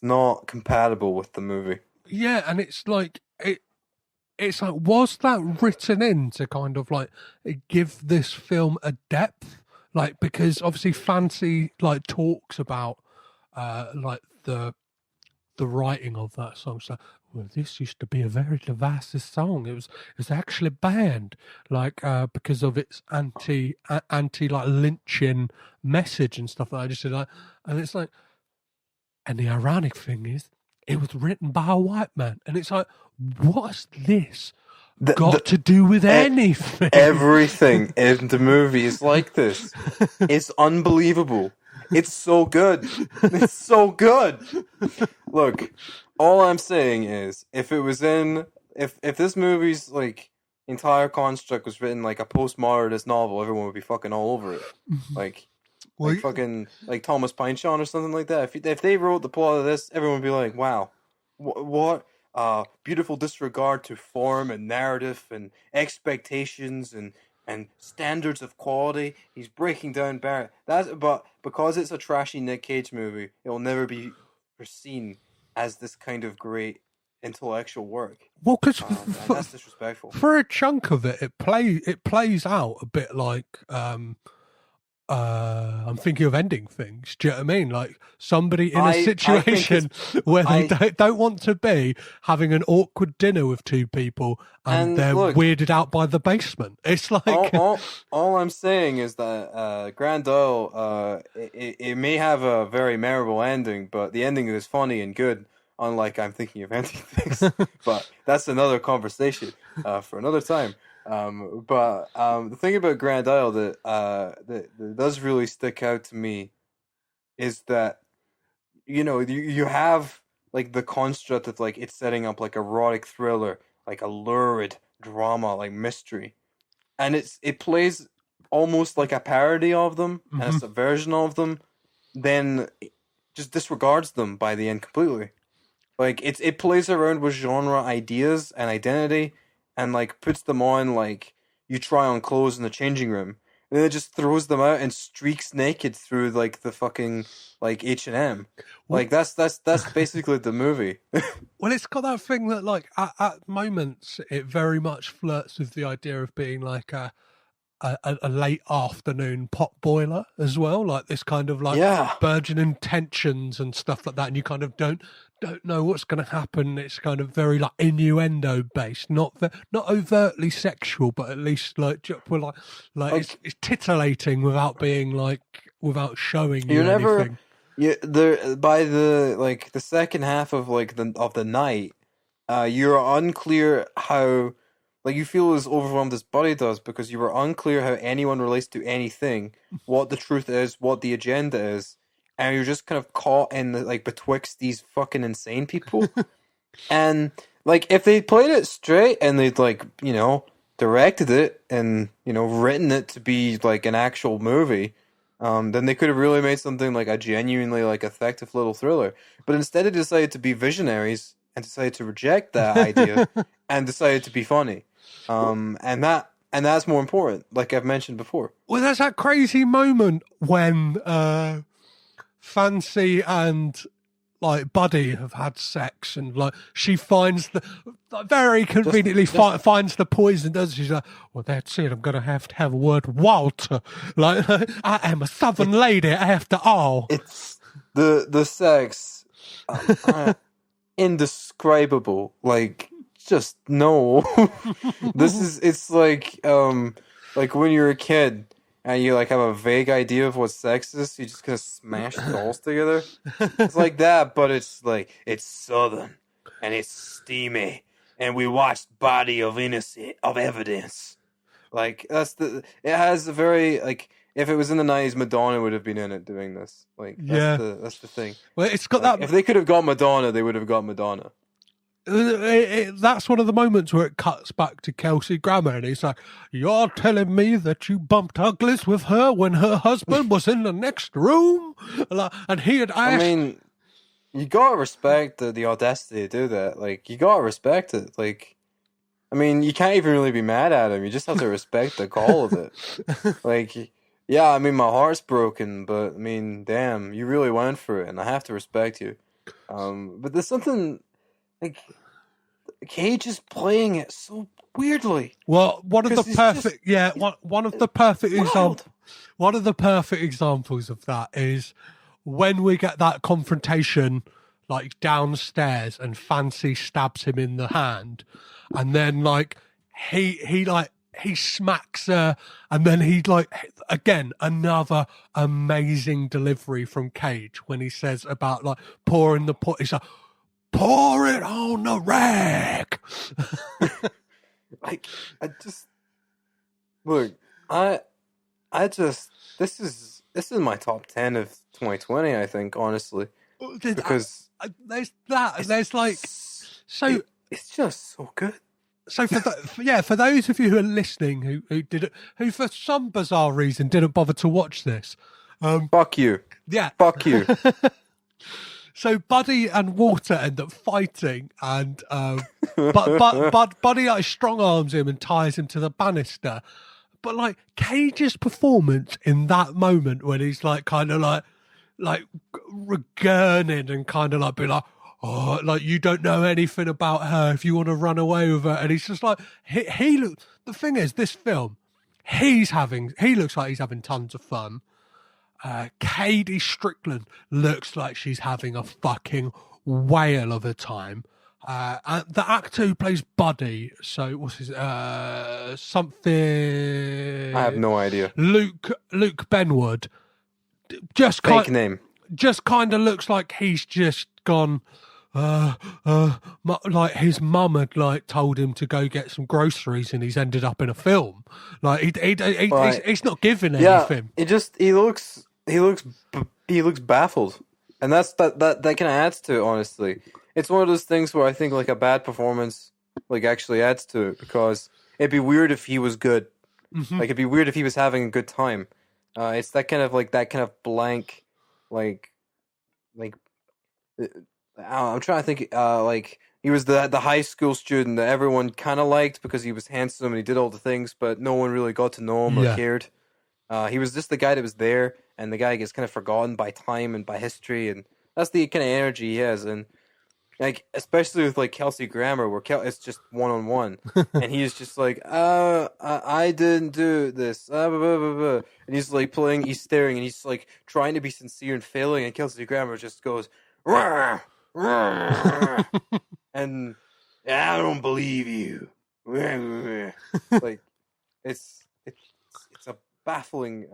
Speaker 2: not compatible with the movie.
Speaker 1: Yeah, and it's like It's like, was that written in to kind of like give this film a depth? Like, because obviously Fancy like talks about like the writing of that song. So, well, this used to be a very divisive song. It was actually banned, like because of its anti like lynching message and stuff like that. I just said like, and it's like, and the ironic thing is, it was written by a white man, and it's like, what's this got to do with anything?
Speaker 2: Everything in the movie is like this. It's unbelievable. It's so good. It's so good. Look, all I'm saying is, if this movie's like entire construct was written like a postmodernist novel, everyone would be fucking all over it. Like fucking like Thomas Pynchon or something like that. If they wrote the plot of this, everyone would be like, wow, what beautiful disregard to form and narrative and expectations and standards of quality. He's breaking down barriers. But because it's a trashy Nic Cage movie, it will never be seen as this kind of great intellectual work.
Speaker 1: Well, because
Speaker 2: that's disrespectful.
Speaker 1: For a chunk of it, it plays out a bit like I'm thinking of ending things. Do you know what I mean? Like somebody in a situation where they don't want to be having an awkward dinner with two people, and they're weirded out by the basement. It's like
Speaker 2: all I'm saying is that Grand Isle, it may have a very memorable ending, but the ending is funny and good. Unlike I'm thinking of ending things, but that's another conversation for another time. But the thing about Grand Isle that does really stick out to me is that, you know, you have like the construct of like it's setting up like erotic thriller, like a lurid drama, like mystery, and it plays almost like a parody of them and a subversion of them, then it just disregards them by the end completely. Like it plays around with genre ideas and identity, and like puts them on like you try on clothes in the changing room, and then it just throws them out and streaks naked through like the fucking like H&M. Like that's basically the movie.
Speaker 1: Well, it's got that thing that like at moments it very much flirts with the idea of being like a a late afternoon pot boiler as well, like this kind of like
Speaker 2: Yeah.
Speaker 1: burgeoning tensions and stuff like that, and you kind of don't know what's going to happen. It's kind of very like innuendo based, not overtly sexual, but at least like we're like it's titillating without showing you
Speaker 2: You're never
Speaker 1: anything.
Speaker 2: by the second half of the night, you're unclear how. Like, you feel as overwhelmed as Buddy does because you were unclear how anyone relates to anything, what the truth is, what the agenda is, and you're just kind of caught in betwixt these fucking insane people. And like, if they played it straight and they'd directed it and written it to be like an actual movie, then they could have really made something like a genuinely effective little thriller. But instead, they decided to be visionaries and decided to reject that idea and decided to be funny. And that's more important, like I've mentioned before.
Speaker 1: Well, there's that crazy moment when Fancy and like Buddy have had sex, and like she finds very conveniently finds the poison. Does she's like, well, that's it. I'm gonna have a word with Walter. Like, I am a Southern lady after all.
Speaker 2: It's the sex, indescribable. Like, just no. It's like when you're a kid and you have a vague idea of what sex is, you just kind of smash dolls together. It's like that, but it's southern and it's steamy, and we watched Body of Evidence. Like, it has a very if it was in the 90s, Madonna would have been in it doing this. That's the thing.
Speaker 1: Well, it's got that.
Speaker 2: If they could have got Madonna, they would have got Madonna.
Speaker 1: That's one of the moments where it cuts back to Kelsey Grammer, and he's like, "You're telling me that you bumped uglies with her when her husband was in the next room?" And he had asked.
Speaker 2: I mean, you gotta respect the audacity to do that. Like, you gotta respect it. Like, I mean, you can't even really be mad at him. You just have to respect the call of it. Like, yeah, I mean, my heart's broken, but I mean, damn, you really went for it, and I have to respect you. But there's something. Cage is playing it so weirdly.
Speaker 1: Well, one of the perfect examples of that is when we get that confrontation downstairs and Fancy stabs him in the hand, and then he smacks her, and then he again another amazing delivery from Cage when he says about pouring the pot. He's like, pour it on the rack.
Speaker 2: This is my top 10 of 2020, I think, honestly. Because
Speaker 1: there's that, and there's
Speaker 2: it's just so good.
Speaker 1: So for those of you who are listening who for some bizarre reason didn't bother to watch this,
Speaker 2: fuck you.
Speaker 1: Yeah.
Speaker 2: Fuck you.
Speaker 1: So Buddy and Walter end up fighting, and but Buddy strong arms him and ties him to the banister. But Cage's performance in that moment when he's kind of regurning and kind of being like, oh, you don't know anything about her if you want to run away with her, and he's just he look. The thing is, this film, he looks like he's having tons of fun. KaDee Strickland looks like she's having a fucking whale of a time. And the actor who plays Buddy, so what's his something?
Speaker 2: I have no idea.
Speaker 1: Luke Benward,
Speaker 2: fake name.
Speaker 1: Just kind of looks like he's just gone. His mum had told him to go get some groceries, and he's ended up in a film. He's not giving anything. He
Speaker 2: looks baffled, and that kind of adds to it. Honestly, it's one of those things where I think a bad performance actually adds to it, because it'd be weird if he was good. Mm-hmm. It'd be weird if he was having a good time. It's that kind of blank, I'm trying to think. He was the high school student that everyone kind of liked because he was handsome and he did all the things, but no one really got to know him or cared. He was just the guy that was there, and the guy gets kind of forgotten by time and by history, and that's the kind of energy he has. And like especially with like Kelsey Grammer, where it's just one-on-one, and he's just like, I didn't do this, blah, blah, blah, blah. And he's like he's staring, and he's like trying to be sincere and failing, and Kelsey Grammer just goes, "Rah, rah," and I don't believe you. Like it's a baffling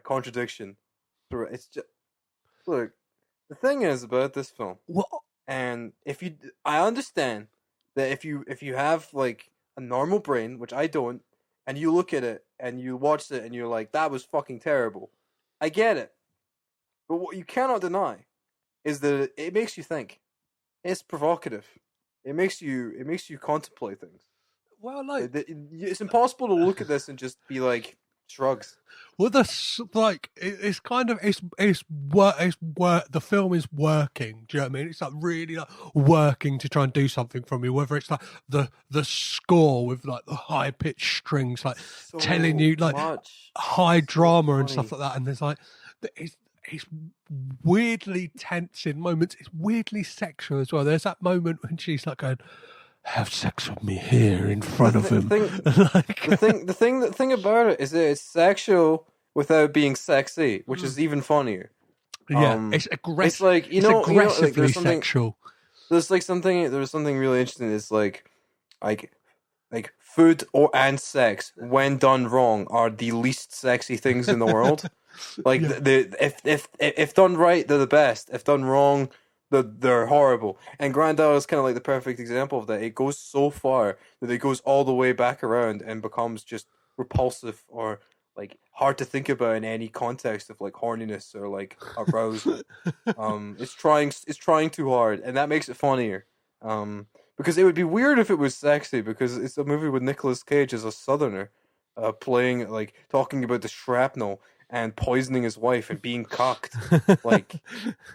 Speaker 2: contradiction. It's just look. The thing is about this film.
Speaker 1: What?
Speaker 2: And I understand that if you have like a normal brain, which I don't, and you look at it and you watch it and you're like, that was fucking terrible. I get it. But what you cannot deny is that it makes you think. It's provocative. It makes you contemplate things.
Speaker 1: Well, like
Speaker 2: it's impossible to look at this and just be like shrugs.
Speaker 1: Well, it's kind of it's work. The film is working. Do you know what I mean? It's like really like working to try and do something from you. Whether it's like the score with like the high pitched strings, like
Speaker 2: So
Speaker 1: telling you like
Speaker 2: much.
Speaker 1: high drama and
Speaker 2: funny.
Speaker 1: stuff like that. And there's like it's weirdly tense in moments. It's weirdly sexual as well. There's that moment when she's like going, "Have sex with me here in front of him."
Speaker 2: The thing about it is that it's sexual without being sexy, which is even funnier.
Speaker 1: Yeah, it's aggressive.
Speaker 2: It's like
Speaker 1: aggressively
Speaker 2: like, there's something,
Speaker 1: sexual.
Speaker 2: There's something really interesting. It's like food and sex, when done wrong, are the least sexy things in the world. Like if done right, they're the best. If done wrong, they're horrible. And Grand Isle is kind of like the perfect example of that. It goes so far that it goes all the way back around and becomes just repulsive or like hard to think about in any context of like horniness or like arousal. It's trying too hard, and that makes it funnier. Because it would be weird if it was sexy, because it's a movie with Nicolas Cage as a southerner, playing like talking about the shrapnel and poisoning his wife and being cocked. Like,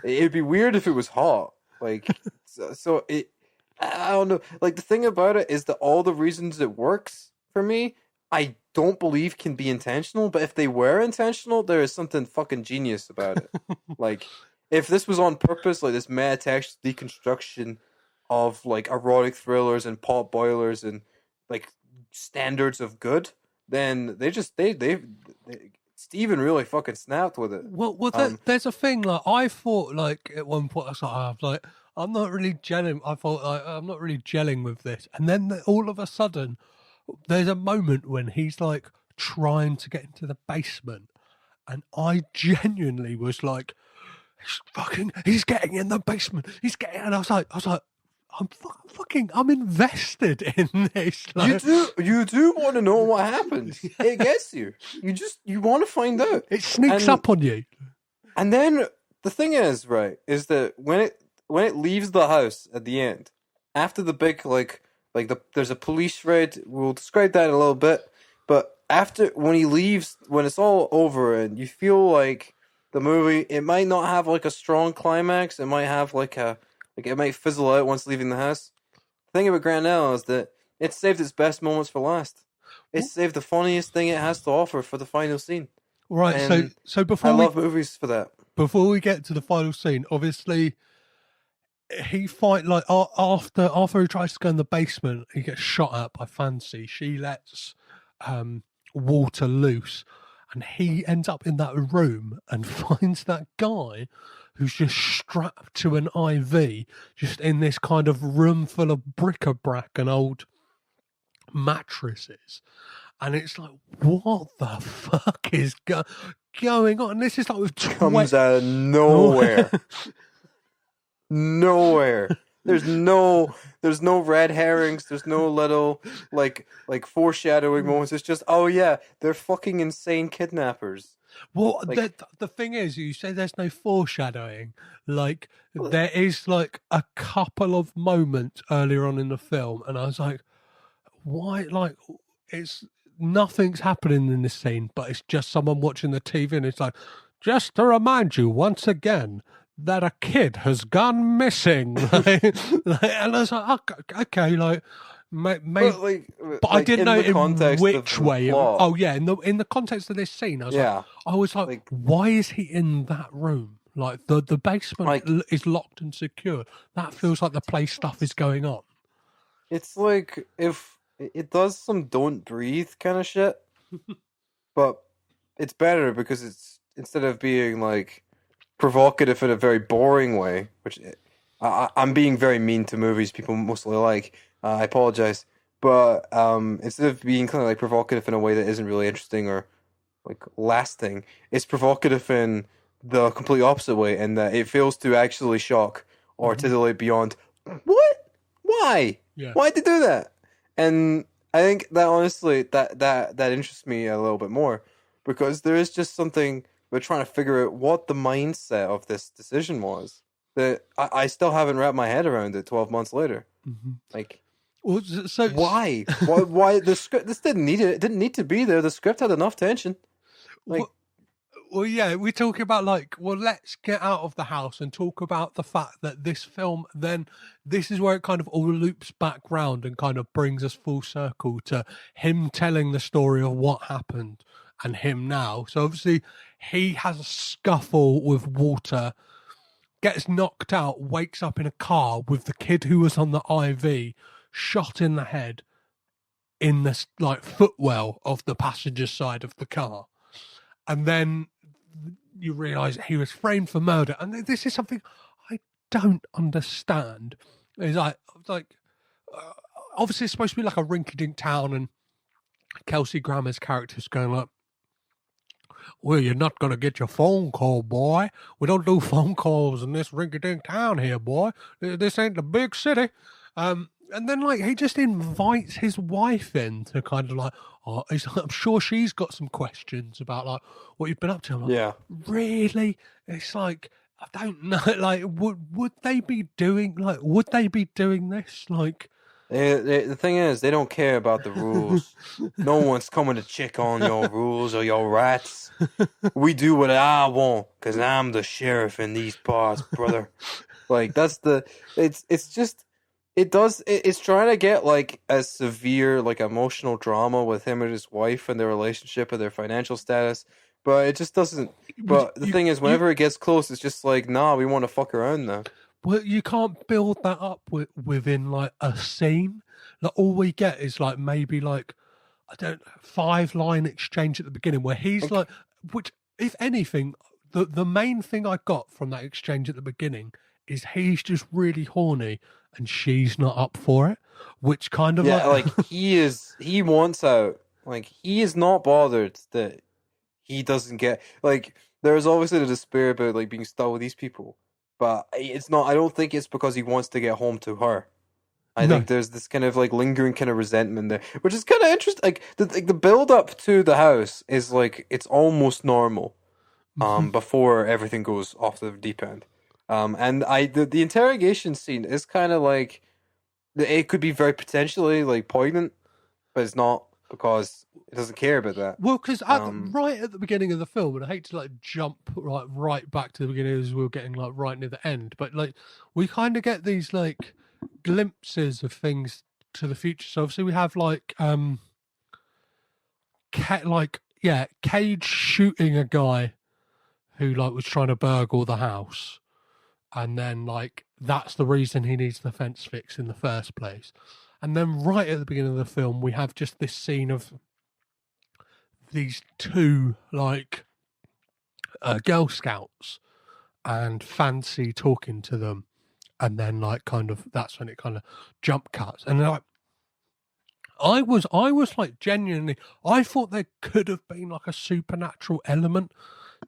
Speaker 2: it'd be weird if it was hot. Like, so I don't know. Like, the thing about it is that all the reasons it works for me, I don't believe can be intentional. But if they were intentional, there is something fucking genius about it. Like, if this was on purpose, like this metatext deconstruction of like erotic thrillers and pot boilers and like standards of good, then they Steven really fucking snapped with it.
Speaker 1: Well, there's a thing, like, I thought, like, at one point, I was like, I'm not really gelling. I thought, like, I'm not really gelling with this. And then all of a sudden, there's a moment when he's, like, trying to get into the basement. And I genuinely was like, he's getting in the basement. And I was like, I'm invested in this. Like,
Speaker 2: you do want to know what happens. It gets you. You want to find out.
Speaker 1: It sneaks up on you.
Speaker 2: And then the thing is that when it leaves the house at the end, after the big there's a police raid. We'll describe that in a little bit. But when he leaves, when it's all over, and you feel like the movie, it might not have like a strong climax. It might have it might fizzle out once leaving the house. The thing about Grand Isle is that it saved its best moments for last. It saved the funniest thing it has to offer for the final scene.
Speaker 1: Right,
Speaker 2: and
Speaker 1: so before
Speaker 2: I love movies for that.
Speaker 1: Before we get to the final scene, obviously, he after he tries to go in the basement, he gets shot at by Fancy. She lets water loose, and he ends up in that room and finds that guy who's just strapped to an IV, just in this kind of room full of bric-a-brac and old mattresses. And it's like, what the fuck is going on? And this is like with
Speaker 2: comes out of nowhere. Nowhere. There's no red herrings. There's no little like foreshadowing moments. It's just, oh yeah, they're fucking insane kidnappers.
Speaker 1: Well, the thing is, you say there's no foreshadowing. Like, there is like a couple of moments earlier on in the film, and I was like, why? Like, it's nothing's happening in this scene, but it's just someone watching the TV, and it's like, just to remind you once again that a kid has gone missing. And I was like, okay, like. Maybe, but I didn't know in which way. In the context of this scene, I was like, why is he in that room? Like the basement
Speaker 2: Like-
Speaker 1: is locked and secure. That feels like the place stuff is going on.
Speaker 2: It's like if it does some don't breathe kind of shit, but it's better because it's instead of being like provocative in a very boring way, which I'm being very mean to movies people mostly like. I apologize, but instead of being kind of like provocative in a way that isn't really interesting or like lasting, it's provocative in the complete opposite way, and that it fails to actually shock or titillate beyond what, why,
Speaker 1: Yeah.
Speaker 2: why'd they do that? And I think that honestly that interests me a little bit more because there is just something we're trying to figure out what the mindset of this decision was that I still haven't wrapped my head around it 12 months later. Like,
Speaker 1: Well, so
Speaker 2: why? Why the script? This didn't need it. It didn't need to be there. The script had enough tension. Like,
Speaker 1: Well, yeah, we're talking about like, well, let's get out of the house and talk about the fact that this film, then this is where it kind of all loops back round and kind of brings us full circle to him telling the story of what happened and him now. So obviously he has a scuffle with Walter, gets knocked out, wakes up in a car with the kid who was on the IV, shot in the head in the like footwell of the passenger side of the car. And then you realise he was framed for murder. And this is something I don't understand. It's like obviously it's supposed to be like a rinky-dink town, and Kelsey Grammer's character's going like, well, you're not going to get your phone call, boy. We don't do phone calls in this rinky-dink town here, boy. This ain't the big city. And then, like, he just invites his wife in to kind of like, I'm sure she's got some questions about, like, what you've been up to. I'm like,
Speaker 2: yeah.
Speaker 1: really? It's like, I don't know. Like, would they be doing this? Like,
Speaker 2: The thing is, they don't care about the rules. No one's coming to check on your rules or your rights. We do what I want because I'm the sheriff in these parts, brother. Like, that's it's trying to get like a severe like emotional drama with him and his wife and their relationship and their financial status, but it just doesn't. But the thing is, whenever it gets close, it's just like, nah, we want to fuck around now.
Speaker 1: well, you can't build that up within like a scene. Like, all we get is like maybe like, I don't know, 5-line exchange at the beginning where he's like, which if anything, the main thing I got from that exchange at the beginning is he's just really horny and she's not up for it, which kind of
Speaker 2: like he wants out. Like, he is not bothered that he doesn't get, like, there's obviously the despair about like being stuck with these people, but it's not. I don't think it's because he wants to get home to her. I think there's this kind of like lingering kind of resentment there, which is kind of interesting. Like the build up to the house is like it's almost normal, before everything goes off the deep end. And the interrogation scene is kind of like, it could be very potentially like poignant, but it's not because it doesn't care about that.
Speaker 1: Well, because right at the beginning of the film, and I hate to like jump right back to the beginning as we're getting like right near the end, but like we kind of get these like glimpses of things to the future. So obviously we have like Cage shooting a guy who like was trying to burgle the house, and then like that's the reason he needs the fence fixed in the first place. And then right at the beginning of the film, we have just this scene of these two like Girl Scouts and Fancy talking to them, and then like kind of that's when it kind of jump cuts, and like I was like genuinely, I thought there could have been like a supernatural element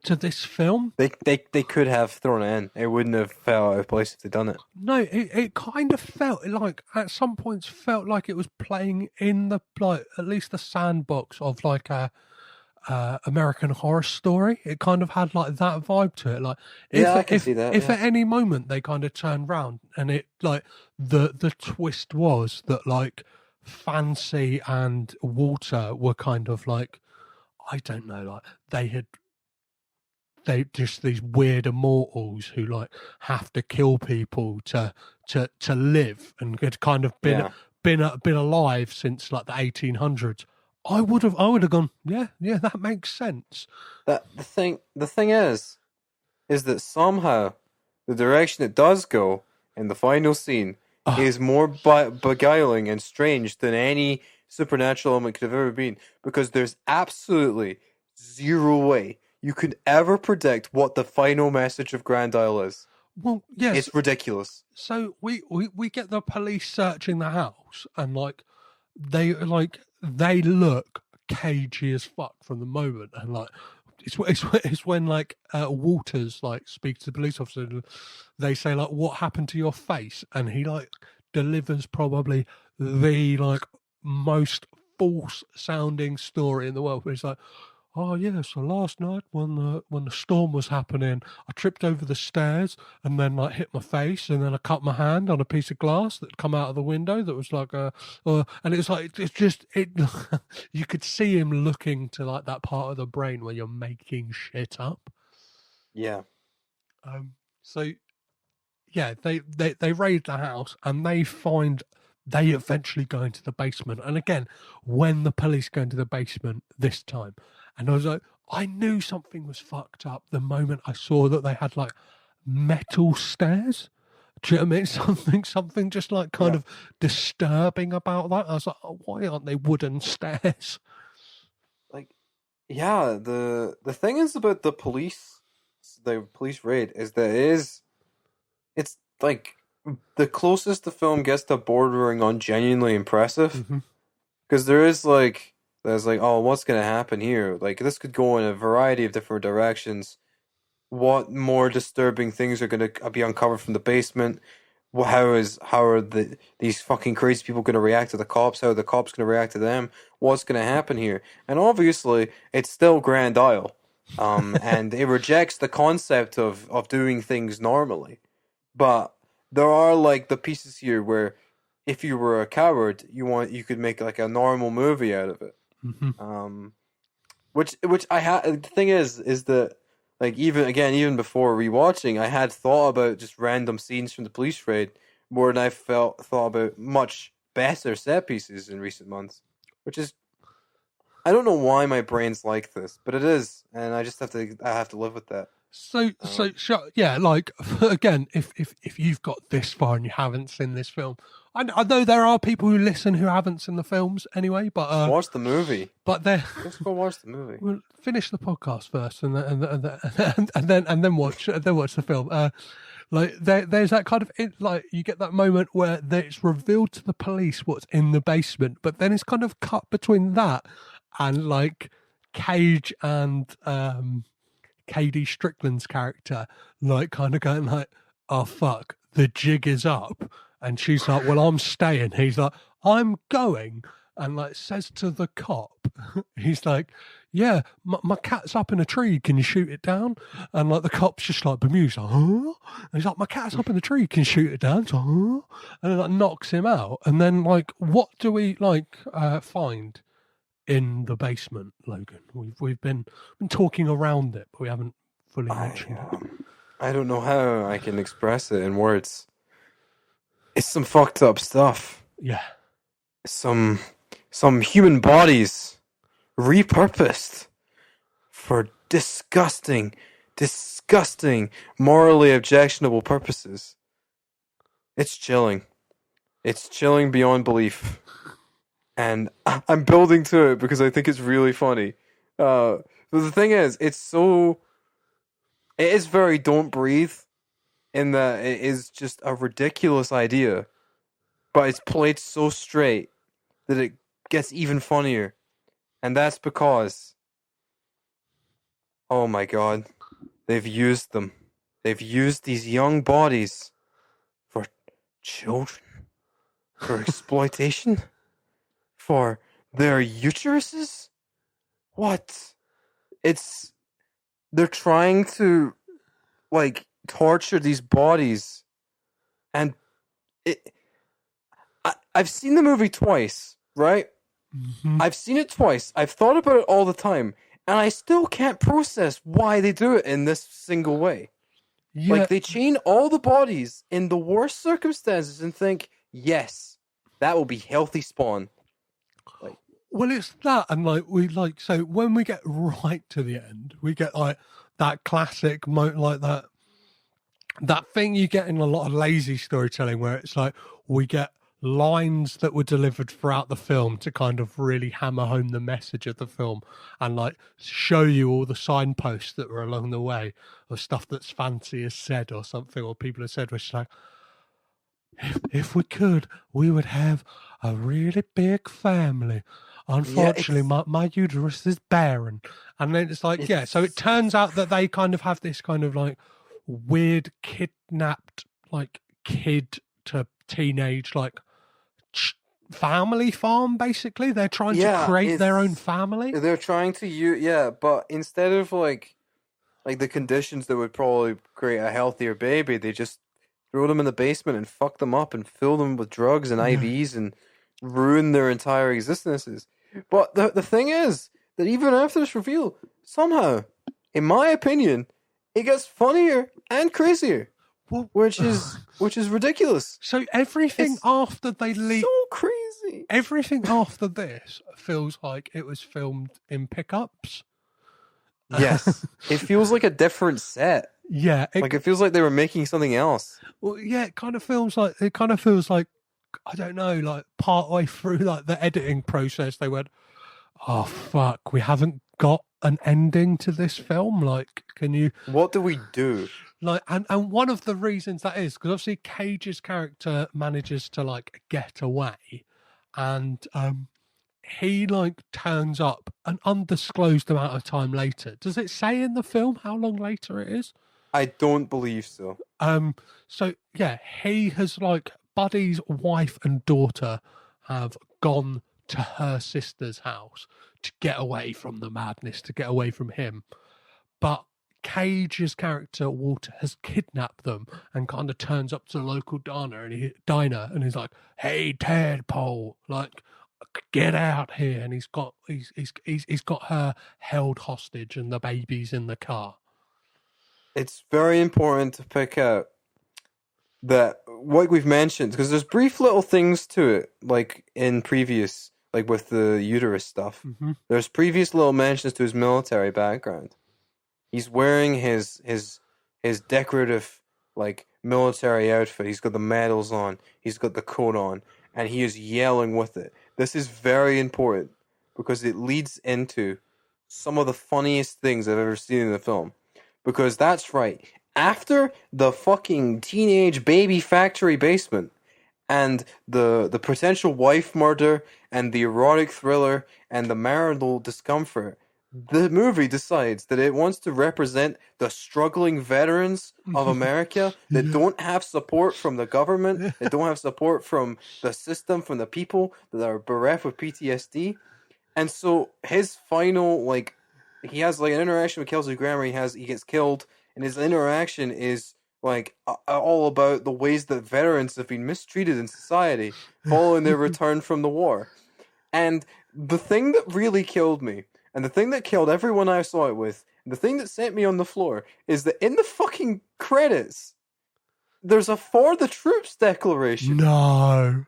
Speaker 1: to this film.
Speaker 2: They could have thrown it in. It wouldn't have felt out of place if they'd done it.
Speaker 1: No, it kind of felt like at some points felt like it was playing in the like at least the sandbox of like a American Horror Story. It kind of had like that vibe to it. Like
Speaker 2: I can see that.
Speaker 1: If at any moment they kind of turned round and it like the twist was that like Fancy and Walter were kind of like, I don't know, like they just these weird immortals who like have to kill people to live, and had kind of been alive since like the 1800s. I would have gone, yeah, that makes sense.
Speaker 2: The thing is, is that somehow the direction it does go in the final scene is more beguiling and strange than any supernatural element could have ever been, because there's absolutely zero way you could ever predict what the final message of Grand Isle is.
Speaker 1: Well, yes.
Speaker 2: It's ridiculous.
Speaker 1: So we get the police searching the house, and they look cagey as fuck from the moment, and it's when Walters speaks to the police officer, and they say what happened to your face, and he delivers probably the most false sounding story in the world, where he's like, oh yeah, so last night when the storm was happening, I tripped over the stairs and then hit my face, and then I cut my hand on a piece of glass that come out of the window that was and it's you could see him looking to that part of the brain where you're making shit up.
Speaker 2: Yeah.
Speaker 1: So yeah, they raid the house, and they eventually go into the basement. And again, when the police go into the basement this time, and I was like, I knew something was fucked up the moment I saw that they had metal stairs. Do you know what I mean? Something just kind of disturbing about that. I was like, oh, why aren't they wooden stairs?
Speaker 2: Yeah, the thing is about the police raid is that it's the closest the film gets to bordering on genuinely impressive, because there's oh, what's gonna happen here? This could go in a variety of different directions. What more disturbing things are gonna be uncovered from the basement? How are these fucking crazy people gonna react to the cops? How are the cops gonna react to them? What's gonna happen here? And obviously, it's still Grand Isle, and it rejects the concept of doing things normally, but there are the pieces here where if you were a coward, you could make a normal movie out of it. Which the thing is that even before rewatching, I had thought about just random scenes from the police raid more than I thought about much better set pieces in recent months. Which is, I don't know why my brain's like this, but it is, and I just have to live with that.
Speaker 1: So yeah, again, if you've got this far and you haven't seen this film, I know there are people who listen who haven't seen the films anyway, but
Speaker 2: watch the movie.
Speaker 1: But
Speaker 2: just go watch the movie.
Speaker 1: We'll finish the podcast first, and then watch the film. There's that kind of you get that moment where it's revealed to the police what's in the basement, but then it's kind of cut between that and Cage and KaDee Strickland's character, kind of going oh fuck, the jig is up, and she's like, well, I'm staying. He's like, I'm going, and says to the cop, he's like, yeah, my cat's up in a tree, can you shoot it down? And the cop's just bemused, huh? And he's like, my cat's up in a tree, can you shoot it down? So, huh? And it knocks him out. And then what do we find in the basement, Logan? We've been talking around it, but we haven't fully mentioned it.
Speaker 2: I don't know how I can express it in words. It's some fucked up stuff.
Speaker 1: Yeah.
Speaker 2: Some human bodies repurposed for disgusting, morally objectionable purposes. It's chilling. It's chilling beyond belief. And I'm building to it because I think it's really funny. But the thing is, it is very Don't Breathe, in that it is just a ridiculous idea, but it's played so straight that it gets even funnier. And that's because, oh my god, they've used them. They've used these young bodies for children, for exploitation, for their uteruses? What? They're trying to, torture these bodies. And I've seen the movie twice, right? Mm-hmm. I've seen it twice. I've thought about it all the time. And I still can't process why they do it in this single way. Yeah. They chain all the bodies in the worst circumstances and think, yes, that will be healthy spawn.
Speaker 1: Well, it's that, and so when we get right to the end, we get that classic like that thing you get in a lot of lazy storytelling where it's like we get lines that were delivered throughout the film to kind of really hammer home the message of the film and like show you all the signposts that were along the way of stuff that's fancy is said or something, or people have said, which is like, if we could, we would have a really big family. Unfortunately, my uterus is barren. And then it's like, so it turns out that they kind of have this kind of like weird kidnapped like kid to teenage like family farm, basically. They're trying to create their own family.
Speaker 2: They're trying to but instead of like the conditions that would probably create a healthier baby, they just throw them in the basement and fuck them up and fill them with drugs and IVs and ruin their entire existences. But the thing is that even after this reveal, somehow, in my opinion, it gets funnier and crazier.
Speaker 1: Well,
Speaker 2: which is ridiculous.
Speaker 1: So everything after they leave,
Speaker 2: so crazy.
Speaker 1: Everything after this feels like it was filmed in pickups.
Speaker 2: Yes, it feels like a different set.
Speaker 1: Yeah,
Speaker 2: it feels like they were making something else.
Speaker 1: Well, yeah, it kind of feels like I don't know, like partway through like the editing process, they went, "Oh fuck, we haven't got an ending to this film. Like, can you?
Speaker 2: What do we do?"
Speaker 1: Like, and one of the reasons that is because obviously Cage's character manages to like get away, and he like turns up an undisclosed amount of time later. Does it say in the film how long later it is?
Speaker 2: I don't believe so.
Speaker 1: So yeah, he has like Buddy's wife and daughter have gone to her sister's house to get away from the madness, to get away from him, but Cage's character Walter has kidnapped them and kind of turns up to the local diner and he's like, "Hey Tadpole, like get out here!" And he's got her held hostage and the baby's in the car.
Speaker 2: It's very important to pick out that, like we've mentioned, because there's brief little things to it, like in previous, like with the uterus stuff.
Speaker 1: Mm-hmm.
Speaker 2: There's previous little mentions to his military background. He's wearing his decorative like military outfit. He's got the medals on. He's got the coat on, and he is yelling with it. This is very important because it leads into some of the funniest things I've ever seen in the film. Because that's right, after the fucking teenage baby factory basement and the potential wife murder and the erotic thriller and the marital discomfort, the movie decides that it wants to represent the struggling veterans of America that don't have support from the government, that don't have support from the system, from the people that are bereft with PTSD. And so his final, like, he has like an interaction with Kelsey Grammer. He gets killed, and his interaction is like all about the ways that veterans have been mistreated in society following their return from the war. And the thing that really killed me, and the thing that killed everyone I saw it with, and the thing that sent me on the floor, is that in the fucking credits, there's a "For the Troops" declaration.
Speaker 1: No.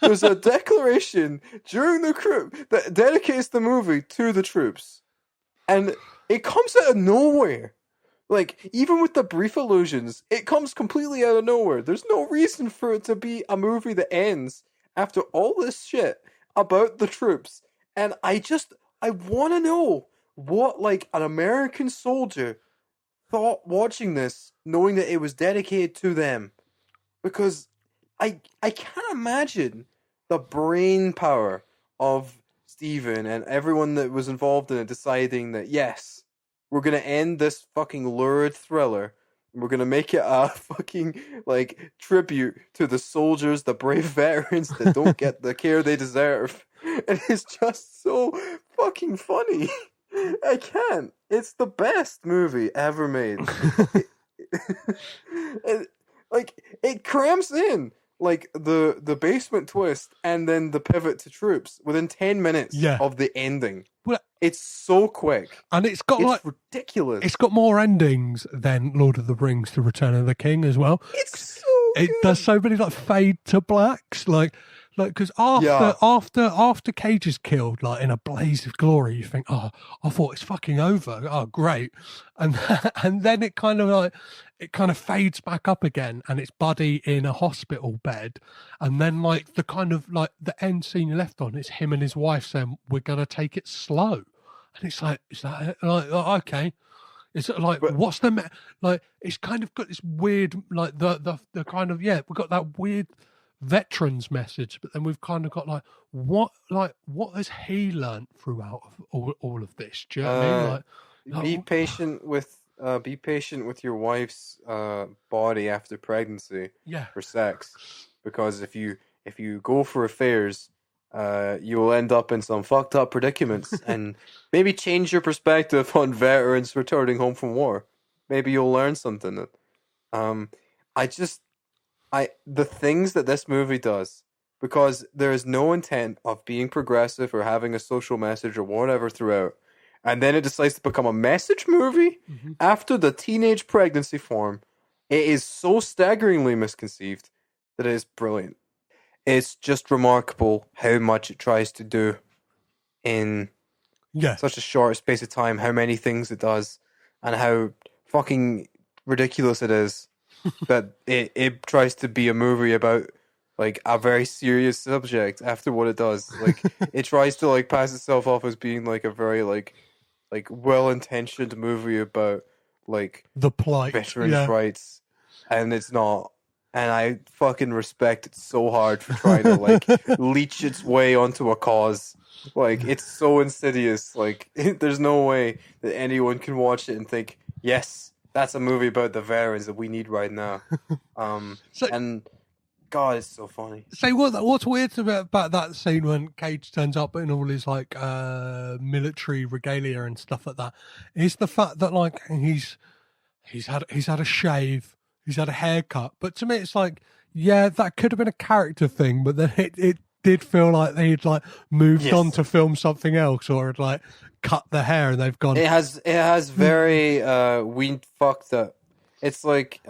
Speaker 2: There's a declaration during the credits that dedicates the movie to the troops. And it comes out of nowhere. Like, even with the brief allusions, it comes completely out of nowhere. There's no reason for it to be a movie that ends after all this shit about the troops. And I want to know what, like, an American soldier thought watching this, knowing that it was dedicated to them. Because I can't imagine the brain power of Steven and everyone that was involved in it deciding that, yes, we're going to end this fucking lurid thriller and we're going to make it a fucking, like, tribute to the soldiers, the brave veterans that don't get the care they deserve. And it's just so fucking funny. I can't. It's the best movie ever made. It crams in like the basement twist and then the pivot to troops within 10 minutes of the ending.
Speaker 1: Well,
Speaker 2: it's so quick.
Speaker 1: And it's ridiculous. It's got more endings than Lord of the Rings to Return of the King as well.
Speaker 2: It's so good.
Speaker 1: It does so many like fade to blacks. Like Like, because
Speaker 2: Yeah.
Speaker 1: after Cage is killed, like in a blaze of glory, you think, oh, I thought it's fucking over. Oh, great. And and then it kind of fades back up again, and it's Buddy in a hospital bed, and then like the kind of like the end scene you're left on, it's him and his wife saying, "We're gonna take it slow," and it's like, is that it? Like, okay. It's like, what's the like? It's kind of got this weird, like the kind of we've got that weird veterans message, but then we've kind of got what has he learned throughout all of this? Do you know what I mean? Like,
Speaker 2: be patient with your wife's body after pregnancy for sex, because if you go for affairs, you will end up in some fucked up predicaments, and maybe change your perspective on veterans returning home from war. Maybe you'll learn something. The things that this movie does, because there is no intent of being progressive or having a social message or whatever throughout, and then it decides to become a message movie after the teenage pregnancy form. It is so staggeringly misconceived that it is brilliant. It's just remarkable how much it tries to do in such a short space of time, how many things it does, and how fucking ridiculous it is that it tries to be a movie about like a very serious subject after what it does. Like, it tries to like pass itself off as being like a very like well-intentioned movie about like
Speaker 1: the plight,
Speaker 2: veterans' rights, and it's not. And I fucking respect it so hard for trying to like leech its way onto a cause. Like, it's so insidious. Like, there's no way that anyone can watch it and think, yes, that's a movie about the veterans that we need right now. And God, it's so funny.
Speaker 1: So what's weird about that scene when Cage turns up in all his like military regalia and stuff like that is the fact that like he's had a shave. He's had a haircut, but to me, it's like, yeah, that could have been a character thing, but then it did feel like they'd like moved on to film something else, or had like cut the hair and they've gone.
Speaker 2: It has very we fucked up. It's like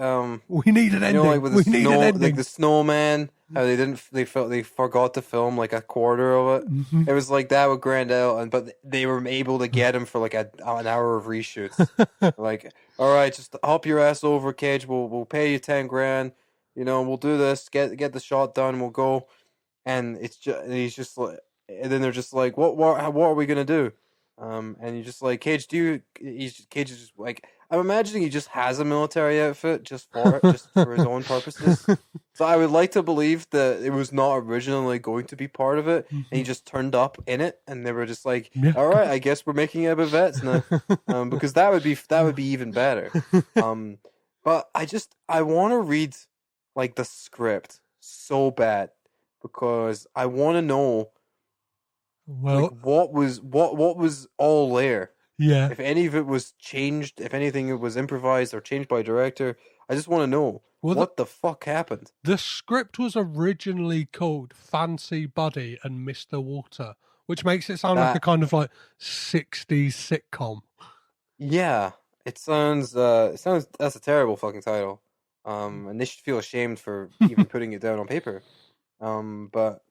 Speaker 1: we need an ending.
Speaker 2: Like with like the snowman, how they forgot to film like a quarter of it. It was like that with Grand L, but they were able to get him for like an hour of reshoots. Like, all right, just hop your ass over, Cage. We'll pay you $10,000. We'll do this. Get the shot done. We'll go. And he's just like, and then they're just like, what are we gonna do? And you're just like, Cage, Cage is just like, I'm imagining he just has a military outfit just for his own purposes. So I would like to believe that it was not originally going to be part of it, and he just turned up in it, and they were just like, all right, I guess we're making it about vets now, because that would be even better. But I want to read like the script so bad, because I want to know.
Speaker 1: Well,
Speaker 2: like, what was all there?
Speaker 1: Yeah.
Speaker 2: If any of it was changed, if anything it was improvised or changed by director, I just want to know what the fuck happened.
Speaker 1: The script was originally called Fancy Buddy and Mr. Water, which makes it sound like a kind of like 60s sitcom.
Speaker 2: Yeah, it sounds that's a terrible fucking title. And they should feel ashamed for even putting it down on paper. But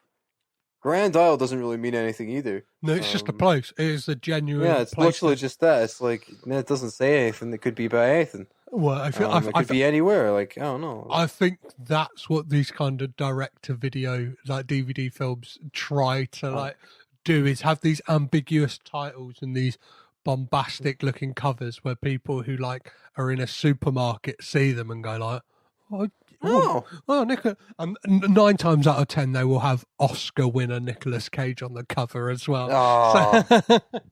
Speaker 2: Grand Isle doesn't really mean anything either.
Speaker 1: No, it's just a place. It is a genuine
Speaker 2: place. Yeah, it's literally just that. It's like, it doesn't say anything. It could be about anything.
Speaker 1: Well,
Speaker 2: it could be anywhere. Like, I don't know.
Speaker 1: I think that's what these kind of direct-to-video, like DVD films, try to like do, is have these ambiguous titles and these bombastic-looking covers where people who like are in a supermarket see them and go like, Nicolas. And 9 times out of 10, they will have Oscar winner Nicolas Cage on the cover as well.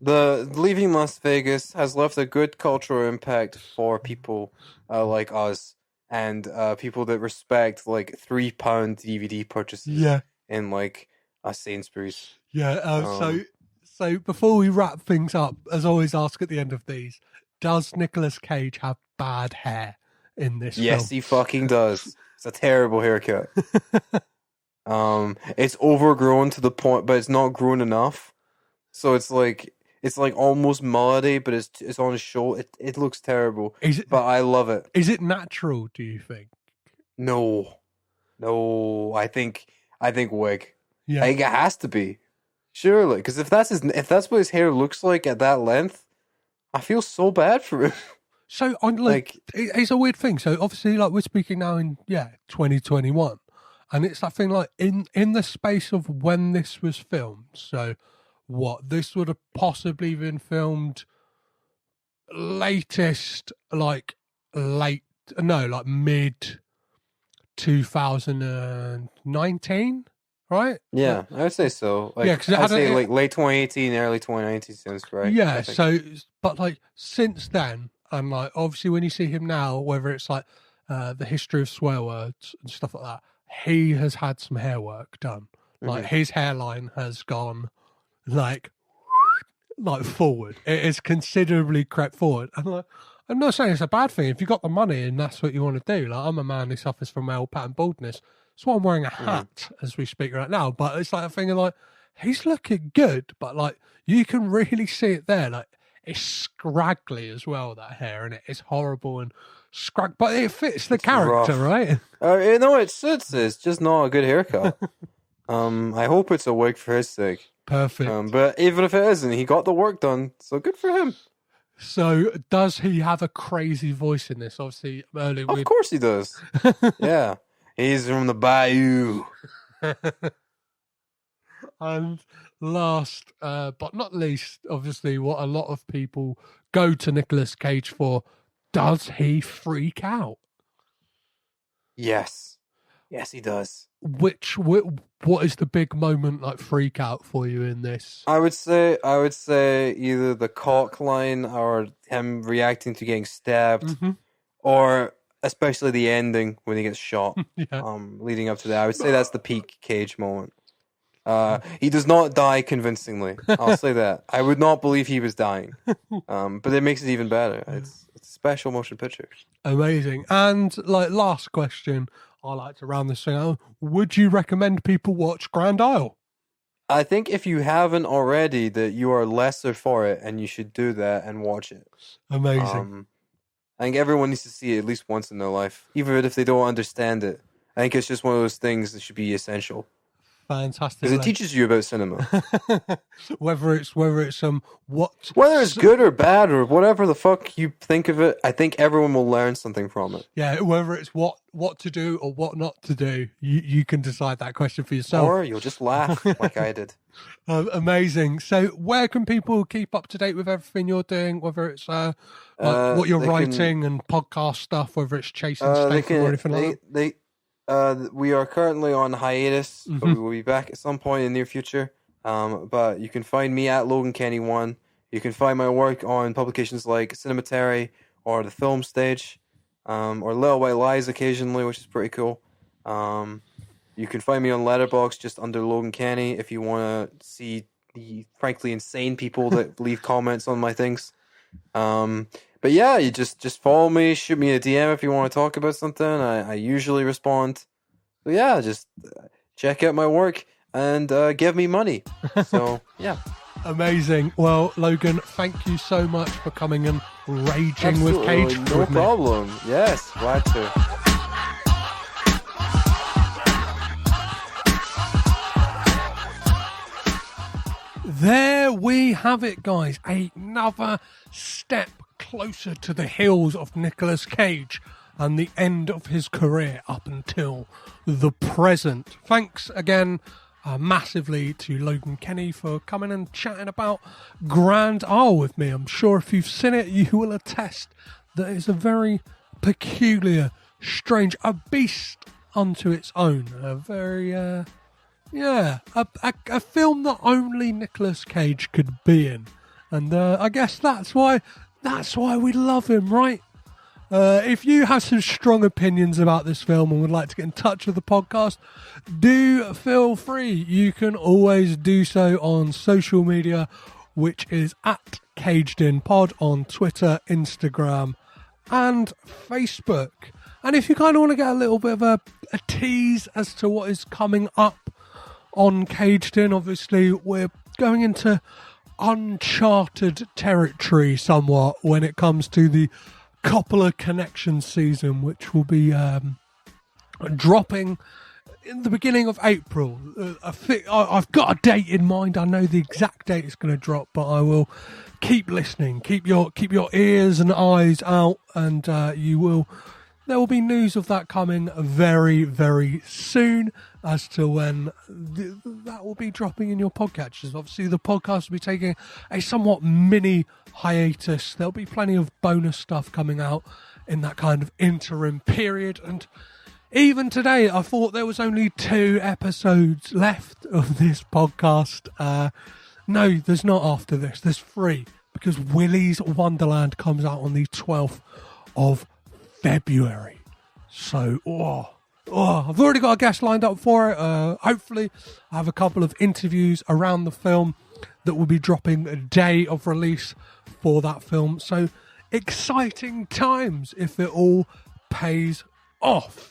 Speaker 2: The Leaving Las Vegas has left a good cultural impact for people like us, and people that respect like £3 DVD purchases in like a Sainsbury's.
Speaker 1: Yeah. So before we wrap things up, as I always ask at the end of these, does Nicolas Cage have bad hair in this film?
Speaker 2: Yes, he fucking does. It's a terrible haircut. It's overgrown to the point, but it's not grown enough. So it's like almost melody, but it's on his shoulder. It looks terrible, but I love it.
Speaker 1: Is it natural, do you think?
Speaker 2: No. I think wig.
Speaker 1: Yeah.
Speaker 2: Like, it has to be. Surely. Because if that's what his hair looks like at that length, I feel so bad for him.
Speaker 1: So, it's a weird thing. So, obviously, like, we're speaking now in, 2021. And it's that thing, like, in the space of when this was filmed. So, this would have possibly been filmed latest, mid 2019, right?
Speaker 2: Yeah, I would say so. Like,
Speaker 1: Yeah, 'cause it
Speaker 2: I'd
Speaker 1: had
Speaker 2: say like late 2018, early 2019 sounds correct.
Speaker 1: Yeah,
Speaker 2: I think.
Speaker 1: so, but like since then, and like obviously when you see him now, whether it's like the history of swear words and stuff like that, he has had some hair work done. Like his hairline has gone like forward. It is considerably crept forward. And like, I'm not saying it's a bad thing if you got the money and that's what you want to do. Like, I'm a man who suffers from male pattern baldness. That's why I'm wearing a hat as we speak right now. But it's like a thing of like, he's looking good, but like you can really see it there. Like, it's scraggly as well, that hair, and it's horrible and but it fits the character, right?
Speaker 2: No, it suits. It's just not a good haircut. I hope it's a wig for his sake.
Speaker 1: Perfect.
Speaker 2: But even if it isn't, he got the work done, so good for him.
Speaker 1: So, does he have a crazy voice in this? Obviously, earlier
Speaker 2: Of course he does. Yeah, he's from the Bayou.
Speaker 1: And last, but not least, obviously, what a lot of people go to Nicolas Cage for, does he freak out?
Speaker 2: Yes, he does.
Speaker 1: What is the big moment like freak out for you in this?
Speaker 2: I would say either the cock line or him reacting to getting stabbed, or especially the ending when he gets shot. Leading up to that, I would say that's the peak Cage moment. He does not die convincingly. I'll say that. I would not believe he was dying. But it makes it even better. It's a special motion picture.
Speaker 1: Amazing. And like last question, I like to round this thing out. Would you recommend people watch Grand Isle?
Speaker 2: I think if you haven't already, that you are lesser for it, and you should do that and watch it.
Speaker 1: Amazing.
Speaker 2: I think everyone needs to see it at least once in their life, even if they don't understand it. I think it's just one of those things that should be essential.
Speaker 1: Fantastic.
Speaker 2: Because it teaches you about cinema.
Speaker 1: whether it's
Speaker 2: whether it's good or bad or whatever the fuck you think of it, I think everyone will learn something from it.
Speaker 1: Yeah, whether it's what to do or what not to do, you can decide that question for yourself.
Speaker 2: Or you'll just laugh like I did.
Speaker 1: Amazing. So where can people keep up to date with everything you're doing, whether it's what you're writing and podcast stuff, whether it's chasing Statham or anything like that?
Speaker 2: We are currently on hiatus, but we will be back at some point in the near future. But you can find me at Logan Kenny 1. You can find my work on publications like Cinematary or The Film Stage, or Little White Lies occasionally, which is pretty cool. You can find me on Letterboxd just under Logan Kenny if you want to see the frankly insane people that leave comments on my things. But yeah, you just follow me, shoot me a DM if you want to talk about something. I usually respond. So yeah, just check out my work and give me money. So yeah.
Speaker 1: Amazing. Well, Logan, thank you so much for coming and raging with Cage.
Speaker 2: No problem. Yes, glad to.
Speaker 1: There we have it, guys. Another step closer to the heels of Nicolas Cage and the end of his career up until the present. Thanks again massively to Logan Kenny for coming and chatting about Grand Isle with me. I'm sure if you've seen it, you will attest that it's a very peculiar, strange, a beast unto its own. A very, a film that only Nicolas Cage could be in. And I guess that's why we love him, right? If you have some strong opinions about this film and would like to get in touch with the podcast, do feel free. You can always do so on social media, which is at KaDeeStrickland on Twitter, Instagram, and Facebook. And if you kind of want to get a little bit of a tease as to what is coming up on KaDeeStrickland, obviously we're going into uncharted territory somewhat when it comes to the Coppola Connection season, which will be dropping in the beginning of April. I've got a date in mind. I know the exact date it's going to drop, but I will keep listening. Keep your ears and eyes out, and there will be news of that coming very, very soon as to when that will be dropping in your podcatchers. Obviously, the podcast will be taking a somewhat mini hiatus. There'll be plenty of bonus stuff coming out in that kind of interim period, and even today, I thought there was only 2 episodes left of this podcast. No, there's not after this. There's 3, because Willy's Wonderland comes out on the 12th of February. So, I've already got a guest lined up for it. Hopefully, I have a couple of interviews around the film that will be dropping a day of release for that film. So, exciting times if it all pays off.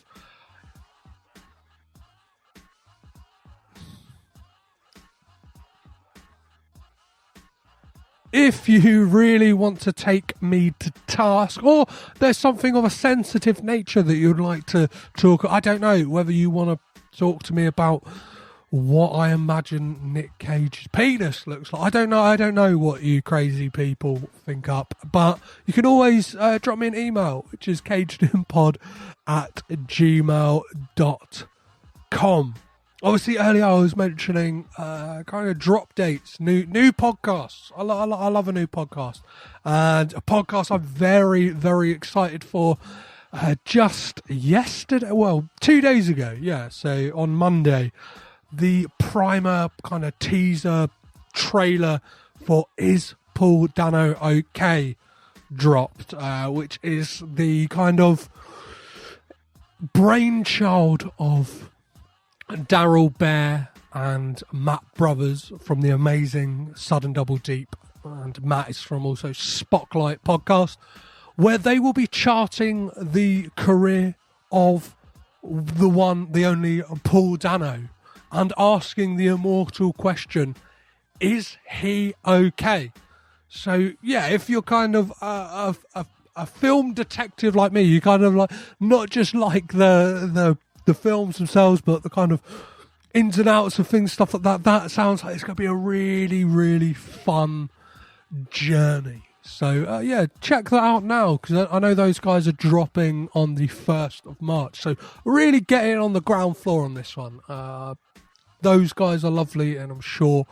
Speaker 1: If you really want to take me to task, or there's something of a sensitive nature that you'd like to talk, I don't know whether you want to talk to me about what I imagine Nic Cage's penis looks like. I don't know what you crazy people think up, but you can always drop me an email, which is cagedinpod@gmail.com. Obviously, earlier I was mentioning kind of drop dates, new podcasts. I love a new podcast. And a podcast I'm very, very excited for. Just yesterday, 2 days ago, so on Monday, the primer kind of teaser trailer for Is Paul Dano OK dropped, which is the kind of brainchild of Daryl Bear and Matt Brothers from the amazing Sudden Double Deep, and Matt is from also Spotlight podcast, where they will be charting the career of the one, the only Paul Dano, and asking the immortal question, is he okay? So yeah, if you're kind of a film detective like me, you kind of like not just like the films themselves, but the kind of ins and outs of things, stuff like that. That sounds like it's going to be a really, really fun journey. So, check that out now, because I know those guys are dropping on the 1st of March. So, really getting on the ground floor on this one. Those guys are lovely, and I'm sure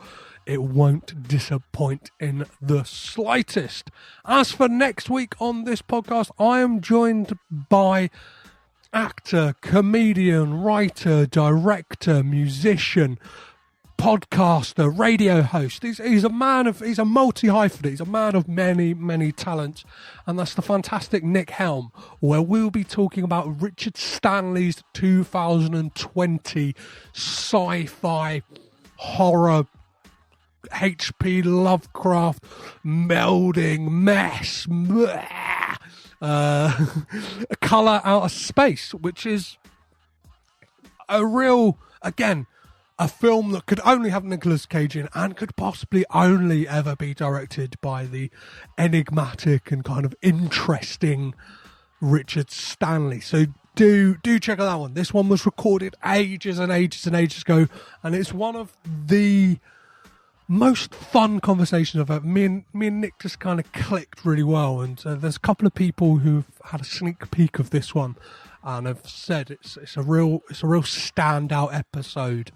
Speaker 1: it won't disappoint in the slightest. As for next week on this podcast, I am joined by actor, comedian, writer, director, musician, podcaster, radio host. He's a multi-hyphenate. He's a man of many, many talents. And that's the fantastic Nick Helm, where we'll be talking about Richard Stanley's 2020 sci-fi horror H.P. Lovecraft melding mess. Colour Out of Space, which is a real, again, a film that could only have Nicolas Cage in, and could possibly only ever be directed by the enigmatic and kind of interesting Richard Stanley. So do check out that one. This one was recorded ages and ages and ages ago, and it's one of the most fun conversations I've had. Me and Nick just kind of clicked really well, and there's a couple of people who've had a sneak peek of this one and have said it's a real standout episode,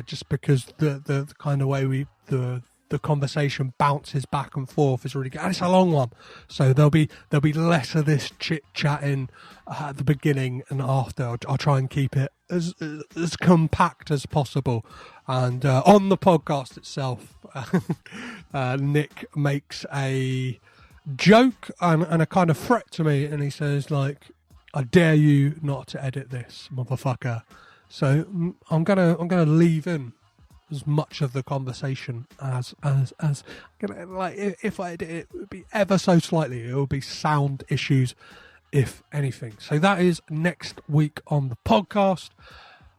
Speaker 1: just because the kind of way the conversation bounces back and forth is really good, and it's a long one, so there'll be less of this chit chatting at the beginning and after. I'll try and keep it as compact as possible. And on the podcast itself, Nick makes a joke and a kind of threat to me, and he says, like, I dare you not to edit this, motherfucker. So I'm gonna leave in as much of the conversation as like, if I edit it, would be ever so slightly. It will be sound issues, if anything. So that is next week on the podcast.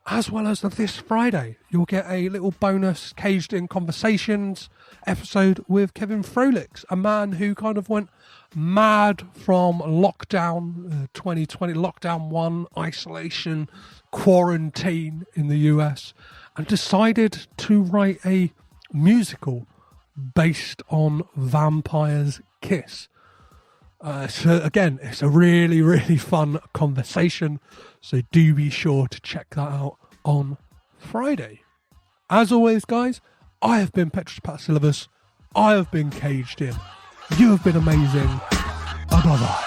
Speaker 1: As well as this Friday, you'll get a little bonus Caged In Conversations episode with Kevin Frolix, a man who kind of went mad from lockdown 2020, lockdown 1, isolation, quarantine in the US, and decided to write a musical based on Vampire's Kiss. So again, it's a really, really fun conversation, so do be sure to check that out on Friday. As always, guys, I have been Petros Patsilivus. I have been caged in. You have been amazing. Bye-bye.